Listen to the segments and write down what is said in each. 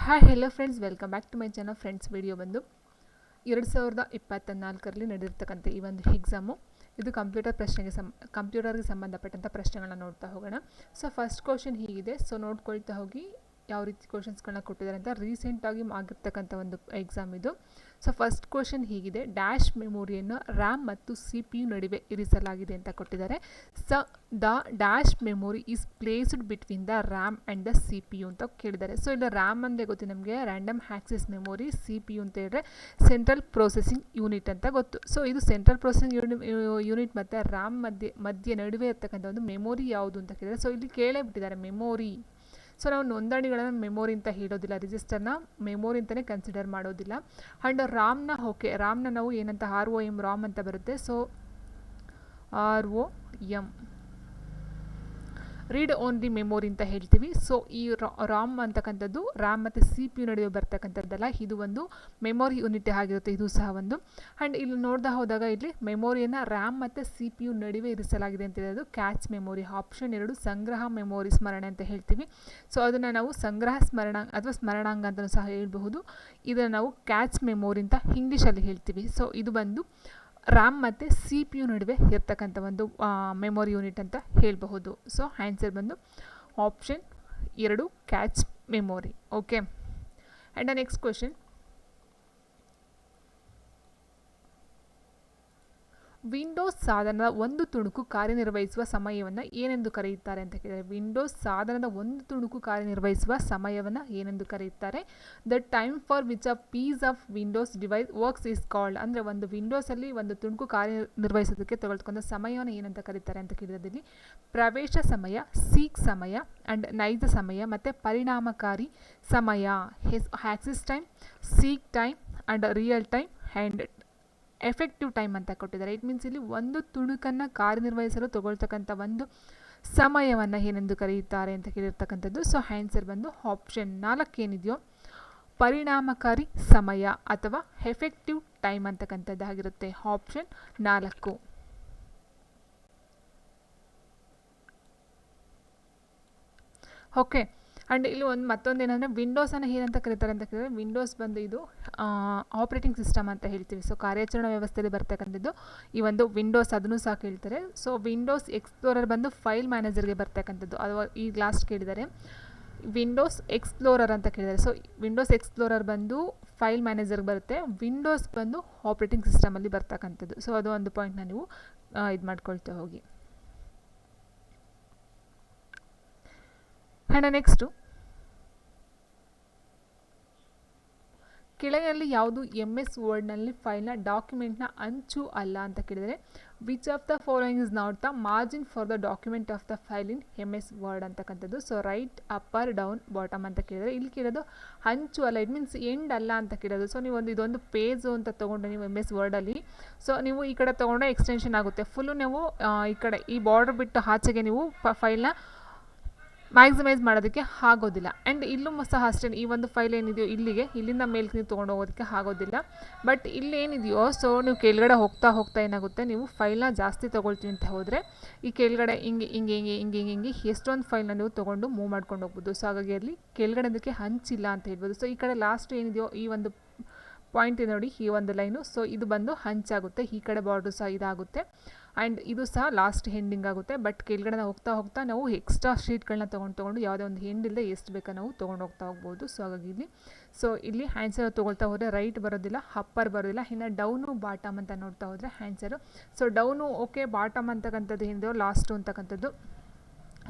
Hi hello friends, welcome back to my channel. Friends, video ಬಂದು 2024ರಲ್ಲಿ ನಡೆದಿರ್ತಕ್ಕಂಥ ಈ ಒಂದು ಎಕ್ಸಾಮು ಇದು ಕಂಪ್ಯೂಟರ್ಗೆ ಸಂಬಂಧಪಟ್ಟಂಥ ಪ್ರಶ್ನೆಗಳನ್ನ ನೋಡ್ತಾ ಹೋಗೋಣ. ಸೊ ಫಸ್ಟ್ ಕ್ವಶನ್ ಹೀಗಿದೆ. ಸೊ ನೋಡ್ಕೊಳ್ತಾ ಹೋಗಿ ಯಾವ ರೀತಿ ಕ್ವಶನ್ಸ್ಗಳನ್ನ ಕೊಟ್ಟಿದ್ದಾರೆ ಅಂತ. ರೀಸೆಂಟಾಗಿ ಆಗಿರ್ತಕ್ಕಂಥ ಒಂದು ಎಕ್ಸಾಮ್ ಇದು. ಸೊ ಫಸ್ಟ್ ಕ್ವಶನ್ ಹೀಗಿದೆ: ಡ್ಯಾಶ್ ಮೆಮೊರಿಯನ್ನು ರ್ಯಾಮ್ ಮತ್ತು CPU ನಡುವೆ ಇರಿಸಲಾಗಿದೆ ಅಂತ ಕೊಟ್ಟಿದ್ದಾರೆ. The dash memory is placed between the RAM and the CPU ಅಂತ ಕೇಳಿದ್ದಾರೆ. ಸೊ ಇಲ್ಲಿ ರ್ಯಾಮ್ ಅಂದರೆ ಗೊತ್ತು ನಮಗೆ, ರ್ಯಾಂಡಮ್ ಆಕ್ಸೆಸ್ ಮೆಮೊರಿ. CPU ಅಂತ ಹೇಳಿದ್ರೆ ಸೆಂಟ್ರಲ್ ಪ್ರೊಸೆಸಿಂಗ್ ಯೂನಿಟ್ ಅಂತ ಗೊತ್ತು. ಸೊ ಇದು ಸೆಂಟ್ರಲ್ ಪ್ರೊಸೆಸಿಂಗ್ ಯೂನಿಟ್ ಮತ್ತು ರ್ಯಾಮ್ ಮಧ್ಯೆ ನಡುವೆ ಇರ್ತಕ್ಕಂಥ ಒಂದು ಮೆಮೊರಿ ಯಾವುದು ಅಂತ ಕೇಳಿದರೆ. ಸೊ ಇಲ್ಲಿ ಕೇಳೇ ಬಿಟ್ಟಿದ್ದಾರೆ ಮೆಮೊರಿ. ಸೊ ನಾವು ನೋಂದಣಿಗಳನ್ನು ಮೆಮೊರಿ ಅಂತ ಹೇಳೋದಿಲ್ಲ, ರಿಜಿಸ್ಟರ್ನ ಮೆಮೊರಿ ಅಂತಲೇ ಕನ್ಸಿಡರ್ ಮಾಡೋದಿಲ್ಲ. ಆ್ಯಂಡ್ ರಾಮ್ನ ನಾವು ಏನಂತ ROM ರಾಮ್ ಅಂತ ಬರುತ್ತೆ. So ROM read only memory ಅಂತ ಹೇಳ್ತೀವಿ. ಸೊ ಈ ರಾಮ್ ಅಂತಕ್ಕಂಥದ್ದು ರ್ಯಾಮ್ ಮತ್ತು CPU ನಡುವೆ ಬರ್ತಕ್ಕಂಥದ್ದಲ್ಲ, ಇದು ಒಂದು ಮೆಮೊರಿ ಯೂನಿಟ್ ಆಗಿರುತ್ತೆ, ಇದು ಸಹ ಒಂದು. ಆ್ಯಂಡ್ ಇಲ್ಲಿ ನೋಡ್ತಾ ಹೋದಾಗ ಇಲ್ಲಿ ಮೆಮೊರಿಯನ್ನು ರ್ಯಾಮ್ ಮತ್ತು CPU ನಡುವೆ ಇರಿಸಲಾಗಿದೆ ಅಂತ ಹೇಳೋದು ಕ್ಯಾಚ್ ಮೆಮೊರಿ. ಆಪ್ಷನ್ 2 ಸಂಗ್ರಹ ಮೆಮೊರಿ, ಸ್ಮರಣೆ ಅಂತ ಹೇಳ್ತೀವಿ. ಸೊ ಅದನ್ನು ನಾವು ಸಂಗ್ರಹ ಅಥವಾ ಸ್ಮರಣಾಂಗ ಅಂತಲೂ ಸಹ ಹೇಳ್ಬಹುದು. ಇದನ್ನು ನಾವು ಕ್ಯಾಚ್ ಮೆಮೊರಿ ಅಂತ ಇಂಗ್ಲೀಷಲ್ಲಿ ಹೇಳ್ತೀವಿ. ಸೊ ಇದು ಬಂದು ರ್ಯಾಮ್ ಮತ್ತು CPU ನಡುವೆ ಇರ್ತಕ್ಕಂಥ ಒಂದು ಮೆಮೊರಿ ಯೂನಿಟ್ ಅಂತ ಹೇಳಬಹುದು. ಸೊ ಆನ್ಸರ್ ಬಂದು option 2 catch memory. Okay. And the next question: Windows ಸಾಧನದ ಒಂದು ತುಣುಕು ಕಾರ್ಯನಿರ್ವಹಿಸುವ ಸಮಯವನ್ನು ಏನೆಂದು ಕರೆಯುತ್ತಾರೆ ಅಂತ ಕೇಳಿದರೆ. ವಿಂಡೋಸ್ ಸಾಧನದ ಒಂದು ತುಣುಕು ಕಾರ್ಯನಿರ್ವಹಿಸುವ ಸಮಯವನ್ನು ಏನೆಂದು ಕರೆಯುತ್ತಾರೆ? The time for which a piece of Windows device works is called. ಅಂದರೆ ಒಂದು ವಿಂಡೋಸಲ್ಲಿ ಒಂದು ತುಣುಕು ಕಾರ್ಯನಿರ್ವಹಿಸೋದಕ್ಕೆ ತೆಗೆದುಕೊಂಡ ಸಮಯವನ್ನು ಏನಂತ ಕರೀತಾರೆ ಅಂತ ಕೇಳಿದಲ್ಲಿ ಪ್ರವೇಶ ಸಮಯ, ಸೀಕ್ ಸಮಯ ಆ್ಯಂಡ್ ನೈಜ ಸಮಯ ಮತ್ತು ಪರಿಣಾಮಕಾರಿ ಸಮಯ. Axis time, seek time and real time and effective time ಅಂತ ಕೊಟ್ಟಿದ್ದಾರೆ. ಇಟ್ ಮೀನ್ಸ್ ಇಲ್ಲಿ ಒಂದು ತುಣುಕನ್ನು ಕಾರ್ಯನಿರ್ವಹಿಸಲು ತಗೊಳ್ತಕ್ಕಂಥ ಒಂದು ಸಮಯವನ್ನು ಏನೆಂದು ಕರೆಯುತ್ತಾರೆ ಅಂತ ಕೇಳಿರ್ತಕ್ಕಂಥದ್ದು. ಸೊ ಆನ್ಸರ್ ಬಂದು ಆಪ್ಷನ್ 4 ಏನಿದೆಯೋ ಪರಿಣಾಮಕಾರಿ ಸಮಯ ಅಥವಾ ಎಫೆಕ್ಟಿವ್ ಟೈಮ್ ಅಂತಕ್ಕಂಥದ್ದಾಗಿರುತ್ತೆ. ಆಪ್ಷನ್ 4. ಓಕೆ. ಆ್ಯಂಡ್ ಇಲ್ಲಿ ಮತ್ತೊಂದು ಏನಂದರೆ ವಿಂಡೋಸನ್ನು ಏನಂತ ಕರೀತಾರೆ ಅಂತ ಕೇಳಿದ್ರೆ, ವಿಂಡೋಸ್ ಬಂದು ಇದು ಆಪ್ರೇಟಿಂಗ್ ಸಿಸ್ಟಮ್ ಅಂತ ಹೇಳ್ತೀವಿ. ಸೊ ಕಾರ್ಯಾಚರಣಾ ವ್ಯವಸ್ಥೆಯಲ್ಲಿ ಬರ್ತಕ್ಕಂಥದ್ದು ಈ ಒಂದು ವಿಂಡೋಸ್, ಅದನ್ನು ಸಹ ಕೇಳ್ತಾರೆ. ಸೊ ವಿಂಡೋಸ್ ಎಕ್ಸ್ಪ್ಲೋರರ್ ಬಂದು ಫೈಲ್ ಮ್ಯಾನೇಜರ್ಗೆ ಬರ್ತಕ್ಕಂಥದ್ದು, ಅಥವಾ ಈ ಲಾಸ್ಟ್ ಕೇಳಿದ್ದಾರೆ ವಿಂಡೋಸ್ ಎಕ್ಸ್ಪ್ಲೋರರ್ ಅಂತ ಕೇಳಿದ್ದಾರೆ. ಸೊ ವಿಂಡೋಸ್ ಎಕ್ಸ್ಪ್ಲೋರರ್ ಬಂದು ಫೈಲ್ ಮ್ಯಾನೇಜರ್ಗೆ ಬರುತ್ತೆ, ವಿಂಡೋಸ್ ಬಂದು ಆಪ್ರೇಟಿಂಗ್ ಸಿಸ್ಟಮಲ್ಲಿ ಬರ್ತಕ್ಕಂಥದ್ದು. ಸೊ ಅದು ಒಂದು ಪಾಯಿಂಟ್ನ ನೀವು ಇದು ಮಾಡ್ಕೊಳ್ತಾ ಹೋಗಿ. ಆ್ಯಂಡ್ ನೆಕ್ಸ್ಟು ಕೆಳಗಲ್ಲಿ ಯಾವುದು MS ವರ್ಡ್ನಲ್ಲಿ ಫೈಲ್ನ ಡಾಕ್ಯುಮೆಂಟ್ನ ಅಂಚು ಅಲ್ಲ ಅಂತ ಕೇಳಿದರೆ. Which of the following is not the margin for the document of the file in MS word ಅಂತಕ್ಕಂಥದ್ದು. So right, upper, down, bottom ಅಂತ ಕೇಳಿದರೆ ಇಲ್ಲಿ ಕೇಳೋದು ಅಂಚು ಅಲ್ಲ, ಇಟ್ ಮೀನ್ಸ್ ಎಂಡ್ ಅಲ್ಲ ಅಂತ ಕೇಳೋದು. ಸೊ ನೀವು ಇದೊಂದು ಪೇಜು ಅಂತ ತೊಗೊಂಡು ನೀವು MS ವರ್ಡಲ್ಲಿ, ಸೊ ನೀವು ಈ ಕಡೆ ತೊಗೊಂಡ್ರೆ ಎಕ್ಸ್ಟೆನ್ಷನ್ ಆಗುತ್ತೆ. ಫುಲ್ಲು ನೀವು ಈ ಕಡೆ ಈ ಬಾರ್ಡರ್ ಬಿಟ್ಟು ಆಚೆಗೆ ನೀವು ಫೈಲ್ನ ಮ್ಯಾಕ್ಸಿಮೈಸ್ ಮಾಡೋದಕ್ಕೆ ಆಗೋದಿಲ್ಲ. ಆ್ಯಂಡ್ ಇಲ್ಲೂ ಸಹ ಅಷ್ಟೇ, ಈ ಒಂದು ಫೈಲ್ ಏನಿದೆಯೋ ಇಲ್ಲಿಂದ ಮೇಲ್ಗೆ ನೀವು ತೊಗೊಂಡು ಹೋಗೋದಕ್ಕೆ ಆಗೋದಿಲ್ಲ. ಬಟ್ ಇಲ್ಲಿ ಏನಿದೆಯೋ, ಸೊ ನೀವು ಕೆಳಗಡೆ ಹೋಗ್ತಾ ಏನಾಗುತ್ತೆ, ನೀವು ಫೈಲ್ನ ಜಾಸ್ತಿ ತೊಗೊಳ್ತೀವಿ ಅಂತ ಹೋದರೆ ಈ ಕೆಳಗಡೆ ಹಿಂಗೆ ಎಷ್ಟೊಂದು ಫೈಲ್ನ ನೀವು ತೊಗೊಂಡು ಮೂವ್ ಮಾಡ್ಕೊಂಡು ಹೋಗ್ಬೋದು. ಸೊ ಹಾಗಾಗಿ ಅಲ್ಲಿ ಕೆಳಗಡೆ ಅದಕ್ಕೆ ಹಂಚಿಲ್ಲ ಅಂತ ಹೇಳ್ಬೋದು. ಸೊ ಈ ಕಡೆ ಲಾಸ್ಟ್ ಏನಿದೆಯೋ ಈ ಒಂದು ಪಾಯಿಂಟ್ ನೋಡಿ, ಈ ಒಂದು ಲೈನು, ಸೊ ಇದು ಬಂದು ಹಂಚಾಗುತ್ತೆ, ಈ ಕಡೆ ಬಾರ್ಡ್ರು ಸಹ ಇದಾಗುತ್ತೆ. ಆ್ಯಂಡ್ ಇದು ಸಹ ಲಾಸ್ಟ್ ಹೆಂಡಿಂಗ್ ಆಗುತ್ತೆ. ಬಟ್ ಕೆಳಗಡೆ ಹೋಗ್ತಾ ನಾವು ಎಕ್ಸ್ಟ್ರಾ ಶೀಟ್ಗಳನ್ನ ತೊಗೊಂಡು ಯಾವುದೇ ಒಂದು ಹೆಂಡ್ ಇಲ್ಲದೆ ಎಷ್ಟು ಬೇಕಾ ನಾವು ತೊಗೊಂಡು ಹೋಗ್ಬೋದು. ಸೊ ಹಾಗಾಗಿ ಇಲ್ಲಿ ಆನ್ಸರ್ ತೊಗೊಳ್ತಾ ಹೋದರೆ ರೈಟ್ ಬರೋದಿಲ್ಲ, ಅಪ್ಪರ್ ಬರೋದಿಲ್ಲ. ಇನ್ನು ಡೌನು, ಬಾಟಮ್ ಅಂತ ನೋಡ್ತಾ ಹೋದರೆ answer. So down okay, bottom ಅಂತಕ್ಕಂಥದ್ದು ಏನಿದೆಯೋ ಲಾಸ್ಟು ಅಂತಕ್ಕಂಥದ್ದು.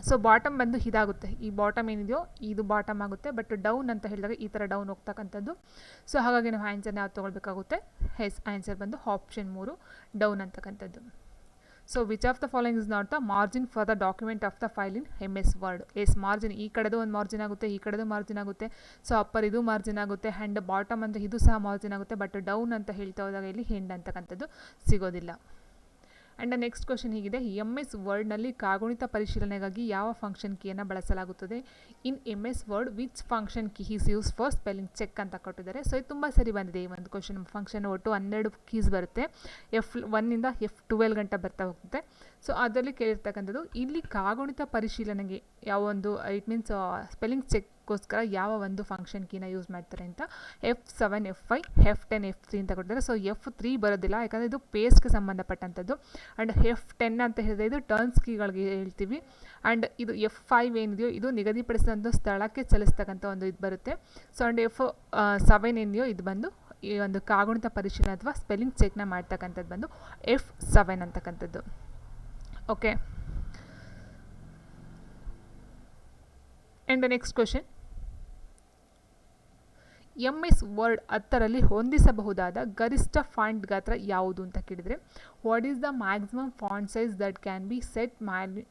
ಸೊ ಬಾಟಮ್ ಬಂದು ಇದಾಗುತ್ತೆ, ಈ ಬಾಟಮ್ ಏನಿದೆಯೋ ಇದು ಬಾಟಮ್ ಆಗುತ್ತೆ. ಬಟ್ ಡೌನ್ ಅಂತ ಹೇಳಿದಾಗ ಈ ಥರ ಡೌನ್ ಹೋಗ್ತಕ್ಕಂಥದ್ದು. ಸೊ ಹಾಗಾಗಿ ನಾವು ಆನ್ಸರ್ನ ಯಾವ್ದು ತೊಗೊಳ್ಬೇಕಾಗುತ್ತೆ? ಆನ್ಸರ್ ಬಂದು ಆಪ್ಷನ್ 3 ಡೌನ್ ಅಂತಕ್ಕಂಥದ್ದು. So which of the following is not the margin for the document of the file in MS word? Margin, ಈ ಕಡೆದು ಒಂದು ಮಾರ್ಜಿನ್ ಆಗುತ್ತೆ, ಈ ಕಡೆದು ಮಾರ್ಜಿನ್ ಆಗುತ್ತೆ. ಸೊ ಅಪ್ಪರ್ ಇದು ಮಾರ್ಜಿನ್ ಆಗುತ್ತೆ, ಆ್ಯಂಡ್ ಬಾಟಮ್ ಅಂದರೆ ಇದು ಸಹ ಮಾರ್ಜಿನ್ ಆಗುತ್ತೆ. ಬಟ್ ಡೌನ್ ಅಂತ ಹೇಳ್ತಾ ಹೋದಾಗ ಇಲ್ಲಿ ಹೆಂಡ್ ಅಂತಕ್ಕಂಥದ್ದು ಸಿಗೋದಿಲ್ಲ. ಆ್ಯಂಡ್ ನೆಕ್ಸ್ಟ್ ಕ್ವಶನ್ ಹೀಗಿದೆ: MS ವರ್ಡ್ನಲ್ಲಿ ಕಾಗುಣಿತ ಪರಿಶೀಲನೆಗಾಗಿ ಯಾವ ಫಂಕ್ಷನ್ ಕೀಯನ್ನು ಬಳಸಲಾಗುತ್ತದೆ? In MS Word which function key is use for spelling check ಅಂತ ಕೊಟ್ಟಿದ್ದಾರೆ. ಸೊ ಇದು ತುಂಬ ಸರಿ ಬಂದಿದೆ ಈ ಒಂದು ಕ್ವಶನ್. ಫಂಕ್ಷನ್ ಒಟ್ಟು 12 ಕೀಸ್ ಬರುತ್ತೆ, F1 ಇಂದ F12 ಗಂಟೆ ಬರ್ತಾ ಹೋಗುತ್ತೆ. ಸೊ ಅದರಲ್ಲಿ ಕೇಳಿರ್ತಕ್ಕಂಥದ್ದು ಇಲ್ಲಿ ಕಾಗುಣಿತ ಪರಿಶೀಲನೆಗೆ ಯಾವ ಒಂದು, ಇಟ್ ಮೀನ್ಸ್ ಸ್ಪೆಲ್ಲಿಂಗ್ ಚೆಕ್ ಮಾಡೋದಕ್ಕೋಸ್ಕರ ಯಾವ ಒಂದು ಫಂಕ್ಷನ್ ಕೀನ ಯೂಸ್ ಮಾಡ್ತಾರೆ ಅಂತ F7 F5 F10 F3 ಅಂತ ಕೊಟ್ಟಿದ್ದಾರೆ. ಸೊ F3 ಬರೋದಿಲ್ಲ, ಯಾಕಂದರೆ ಇದು ಪೇಸ್ಟ್ಗೆ ಸಂಬಂಧಪಟ್ಟಂಥದ್ದು. ಆ್ಯಂಡ್ F10 ಅಂತ ಹೇಳಿದ್ರೆ ಇದು ಟರ್ನ್ಸ್ ಕೀಗಳಿಗೆ ಹೇಳ್ತೀವಿ. ಆ್ಯಂಡ್ ಇದು F5 ಏನಿದೆಯೋ ಇದು ನಿಗದಿಪಡಿಸಿದಂಥ ಸ್ಥಳಕ್ಕೆ ಚಲಿಸ್ತಕ್ಕಂಥ ಒಂದು ಇದು ಬರುತ್ತೆ. ಸೊ ಆ್ಯಂಡ್ F7 ಏನಿದೆಯೋ ಇದು ಬಂದು ಈ ಒಂದು ಕಾಗುಣಿತ ಪರಿಶೀಲನೆ ಅಥವಾ ಸ್ಪೆಲ್ಲಿಂಗ್ ಚೆಕ್ನ ಮಾಡ್ತಕ್ಕಂಥದ್ದು ಬಂದು F7 ಅಂತಕ್ಕಂಥದ್ದು. Okay, and the next question, MS word 10ರಲ್ಲಿ ಹೊಂದಿಸಬಹುದಾದ ಗರಿಷ್ಠ ಫಾಂಟ್ ಗಾತ್ರ ಯಾವುದು ಅಂತ ಕೇಳಿದರೆ, what is the maximum font size that can be set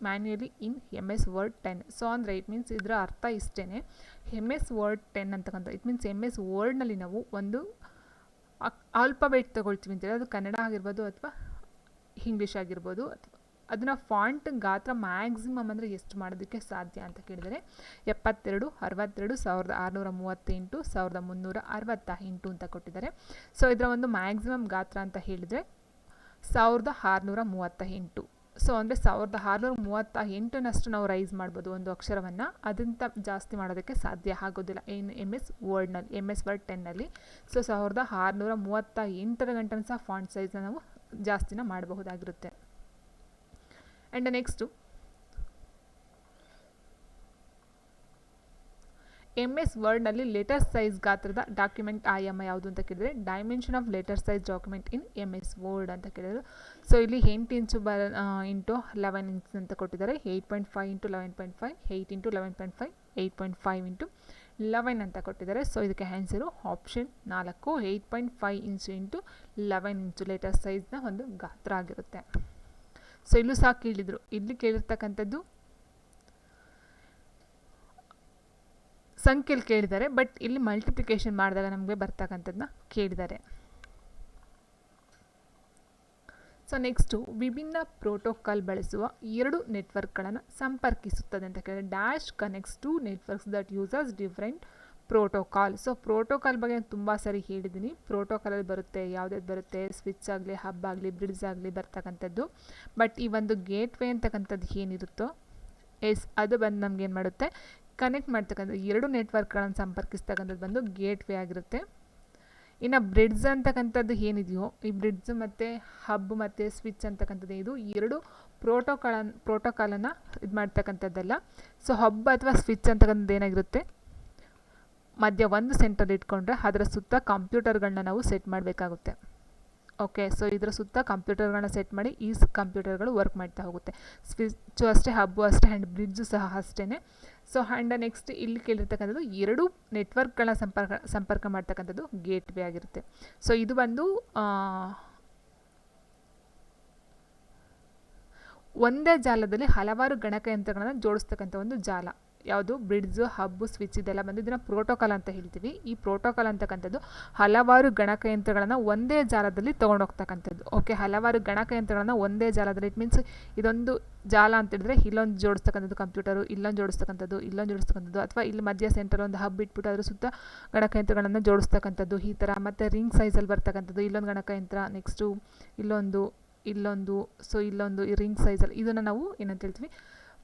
manually in MS word 10. So ಅಂದರೆ ಇಟ್ ಮೀನ್ಸ್ ಇದರ ಅರ್ಥ ಇಷ್ಟೇ, MS ವರ್ಡ್ 10 ಅಂತಕ್ಕಂಥ ಇಟ್ ಮೀನ್ಸ್ MS ವರ್ಡ್ನಲ್ಲಿ ನಾವು ಒಂದು ಆಲ್ಫಾಬೆಟ್ ತೊಗೊಳ್ತೀವಿ ಅಂತೇಳಿ, ಅದು ಕನ್ನಡ ಆಗಿರ್ಬೋದು ಅಥವಾ ಇಂಗ್ಲೀಷ್ ಆಗಿರ್ಬೋದು, ಅಥವಾ ಅದನ್ನು ಫಾಂಟ್ ಗಾತ್ರ ಮ್ಯಾಕ್ಸಿಮಮ್ ಅಂದರೆ ಎಷ್ಟು ಮಾಡೋದಕ್ಕೆ ಸಾಧ್ಯ ಅಂತ ಕೇಳಿದರೆ 72, 62, 1638, 1368 ಅಂತ ಕೊಟ್ಟಿದ್ದಾರೆ. ಸೊ ಇದರ ಒಂದು ಮ್ಯಾಕ್ಸಿಮಮ್ ಗಾತ್ರ ಅಂತ ಹೇಳಿದರೆ 1638. ಸೊ ಅಂದರೆ 1638ನಷ್ಟು ನಾವು ರೈಸ್ ಮಾಡ್ಬೋದು ಒಂದು ಅಕ್ಷರವನ್ನು, ಅದಂತ ಜಾಸ್ತಿ ಮಾಡೋದಕ್ಕೆ ಸಾಧ್ಯ ಆಗೋದಿಲ್ಲ ಏನು MS ವರ್ಡ್ನಲ್ಲಿ, MS ವರ್ಡ್ 10ನಲ್ಲಿ. ಸೊ 1638 ಗಂಟೆ ಸಹ ಫಾಂಟ್ ಸೈಜ್ನ ನಾವು ಜಾಸ್ತಿನ ಮಾಡಬಹುದಾಗಿರುತ್ತೆ. ಆ್ಯಂಡ್ ನೆಕ್ಸ್ಟು MS ವರ್ಡ್ನಲ್ಲಿ ಲೆಟರ್ ಸೈಜ್ ಗಾತ್ರದ ಡಾಕ್ಯುಮೆಂಟ್ ಆಯಾಮ ಯಾವುದು ಅಂತ ಕೇಳಿದರೆ, dimension of letter size document in MS word ಅಂತ ಕೇಳಿದರು. ಸೊ ಇಲ್ಲಿ 8 ಇಂಚು ಇಂಟು 11 ಇಂಚ್ ಅಂತ ಕೊಟ್ಟಿದ್ದಾರೆ, 8.5 ಇಂಟು 11.5, 8 ಇಂಟು 11.5, 8.5 ಇಂಟು 11 ಅಂತ ಕೊಟ್ಟಿದ್ದಾರೆ. ಸೊ ಇದಕ್ಕೆ ಆನ್ಸರು ಆಪ್ಷನ್ 4, 8.5 ಇಂಚು ಇಂಟು 11 ಇಂಚು ಲೆಟರ್ ಸೈಜ್ನ ಒಂದು ಗಾತ್ರ ಆಗಿರುತ್ತೆ. ಸೊ ಇಲ್ಲೂ ಸಹ ಕೇಳಿದರು, ಇಲ್ಲಿ ಕೇಳಿರ್ತಕ್ಕಂಥದ್ದು ಸಂಖ್ಯೆಯಲ್ಲಿ ಕೇಳಿದ್ದಾರೆ, ಬಟ್ ಇಲ್ಲಿ ಮಲ್ಟಿಪ್ಲಿಕೇಶನ್ ಮಾಡಿದಾಗ ನಮಗೆ ಬರ್ತಕ್ಕಂಥದ್ದನ್ನ ಕೇಳಿದ್ದಾರೆ. ಸೊ ನೆಕ್ಸ್ಟು ವಿಭಿನ್ನ ಪ್ರೋಟೋಕಾಲ್ ಬಳಸುವ 2 ನೆಟ್ವರ್ಕ್ಗಳನ್ನು ಸಂಪರ್ಕಿಸುತ್ತದೆ ಅಂತ ಕೇಳಿದರೆ, dash connects 2 networks that uses different protocol. So protocol ಬಗ್ಗೆ ತುಂಬ ಸರಿ ಹೇಳಿದ್ದೀನಿ, ಪ್ರೋಟೋಕಾಲಲ್ಲಿ ಬರುತ್ತೆ, ಯಾವುದಾದ್ರು ಬರುತ್ತೆ, ಸ್ವಿಚ್ ಆಗಲಿ, ಹಬ್ ಆಗಲಿ, ಬ್ರಿಡ್ಜ್ ಆಗಲಿ ಬರ್ತಕ್ಕಂಥದ್ದು. ಬಟ್ ಈ ಒಂದು ಗೇಟ್ವೇ ಅಂತಕ್ಕಂಥದ್ದು ಏನಿರುತ್ತೋ ಅದು ಬಂದು ನಮ್ಗೆ ಏನು ಮಾಡುತ್ತೆ, ಕನೆಕ್ಟ್ ಮಾಡ್ತಕ್ಕಂಥದ್ದು 2 ನೆಟ್ವರ್ಕ್ಗಳನ್ನು ಸಂಪರ್ಕಿಸ್ತಕ್ಕಂಥದ್ದು ಬಂದು ಗೇಟ್ವೇ ಆಗಿರುತ್ತೆ. ಇನ್ನು ಬ್ರಿಡ್ಜ್ ಅಂತಕ್ಕಂಥದ್ದು ಏನಿದೆಯೋ, ಈ ಬ್ರಿಡ್ಜ್ ಮತ್ತು ಹಬ್ ಮತ್ತು ಸ್ವಿಚ್ ಅಂತಕ್ಕಂಥದ್ದು ಇದು 2 ಪ್ರೋಟೋಕಾಲನ್ನು ಇದು ಮಾಡ್ತಕ್ಕಂಥದ್ದಲ್ಲ. ಸೊ ಹಬ್ ಅಥವಾ ಸ್ವಿಚ್ ಅಂತಕ್ಕಂಥದ್ದು ಏನಾಗಿರುತ್ತೆ, ಮಧ್ಯ ಒಂದು ಸೆಂಟರ್ ಇಟ್ಕೊಂಡ್ರೆ ಅದರ ಸುತ್ತ ಕಂಪ್ಯೂಟರ್ಗಳನ್ನ ನಾವು ಸೆಟ್ ಮಾಡಬೇಕಾಗುತ್ತೆ. ಓಕೆ, ಸೊ ಇದರ ಸುತ್ತ ಕಂಪ್ಯೂಟರ್ಗಳನ್ನ ಸೆಟ್ ಮಾಡಿ ಈ ಕಂಪ್ಯೂಟರ್ಗಳು ವರ್ಕ್ ಮಾಡ್ತಾ ಹೋಗುತ್ತೆ. ಸ್ವಿಚ್ಚು ಅಷ್ಟೇ, ಹಬ್ಬು ಅಷ್ಟೇ, ಆ್ಯಂಡ್ ಬ್ರಿಡ್ಜು ಸಹ ಅಷ್ಟೇ. ಸೊ ಆ್ಯಂಡ್ ನೆಕ್ಸ್ಟ್ ಇಲ್ಲಿ ಕೇಳಿರ್ತಕ್ಕಂಥದ್ದು 2 ನೆಟ್ವರ್ಕ್ಗಳನ್ನ ಸಂಪರ್ಕ ಮಾಡ್ತಕ್ಕಂಥದ್ದು ಗೇಟ್ವೇ ಆಗಿರುತ್ತೆ. ಸೊ ಇದು ಬಂದು ಒಂದೇ ಜಾಲದಲ್ಲಿ ಹಲವಾರು ಗಣಕಯಂತ್ರಗಳನ್ನು ಜೋಡಿಸ್ತಕ್ಕಂಥ ಒಂದು ಜಾಲ. ಯಾವುದು ಬ್ರಿಡ್ಜು, ಹಬ್ಬು, ಸ್ವಿಚ್ ಇದೆಲ್ಲ ಬಂದು ಇದನ್ನು ಪ್ರೋಟೋಕಾಲ್ ಅಂತ ಹೇಳ್ತೀವಿ. ಈ ಪ್ರೋಟೋಕಾಲ್ ಅಂತಕ್ಕಂಥದ್ದು ಹಲವಾರು ಗಣಕಯಂತ್ರಗಳನ್ನು ಒಂದೇ ಜಾಲದಲ್ಲಿ ತೊಗೊಂಡೋಗ್ತಕ್ಕಂಥದ್ದು. ಓಕೆ, ಹಲವಾರು ಗಣಕಯಂತ್ರಗಳನ್ನು ಒಂದೇ ಜಾಲದಲ್ಲಿ, ಇಟ್ ಮೀನ್ಸ್ ಇದೊಂದು ಜಾಲ ಅಂತ ಹೇಳಿದ್ರೆ ಇಲ್ಲೊಂದು ಜೋಡಿಸ್ತಕ್ಕಂಥದ್ದು ಕಂಪ್ಯೂಟರು, ಇಲ್ಲೊಂದು ಜೋಡಿಸ್ತಕ್ಕಂಥದ್ದು, ಇಲ್ಲೊಂದು ಜೋಡಿಸ್ತಕ್ಕಂಥದ್ದು, ಅಥವಾ ಇಲ್ಲಿ ಮಧ್ಯ ಸೆಂಟರ್ ಒಂದು ಹಬ್ ಇಟ್ಬಿಟ್ಟು ಅದ್ರ ಸುತ್ತ ಗಣಕಯಂತ್ರಗಳನ್ನು ಜೋಡಿಸ್ತಕ್ಕಂಥದ್ದು ಈ ಥರ. ಮತ್ತು ರಿಂಗ್ ಸೈಜಲ್ಲಿ ಬರ್ತಕ್ಕಂಥದ್ದು ಇಲ್ಲೊಂದು ಗಣಕಯಂತ್ರ, ನೆಕ್ಸ್ಟು ಇಲ್ಲೊಂದು, ಸೊ ಇಲ್ಲೊಂದು ಈ ರಿಂಗ್ ಸೈಜಲ್ಲಿ, ಇದನ್ನು ನಾವು ಏನಂತ ಹೇಳ್ತೀವಿ,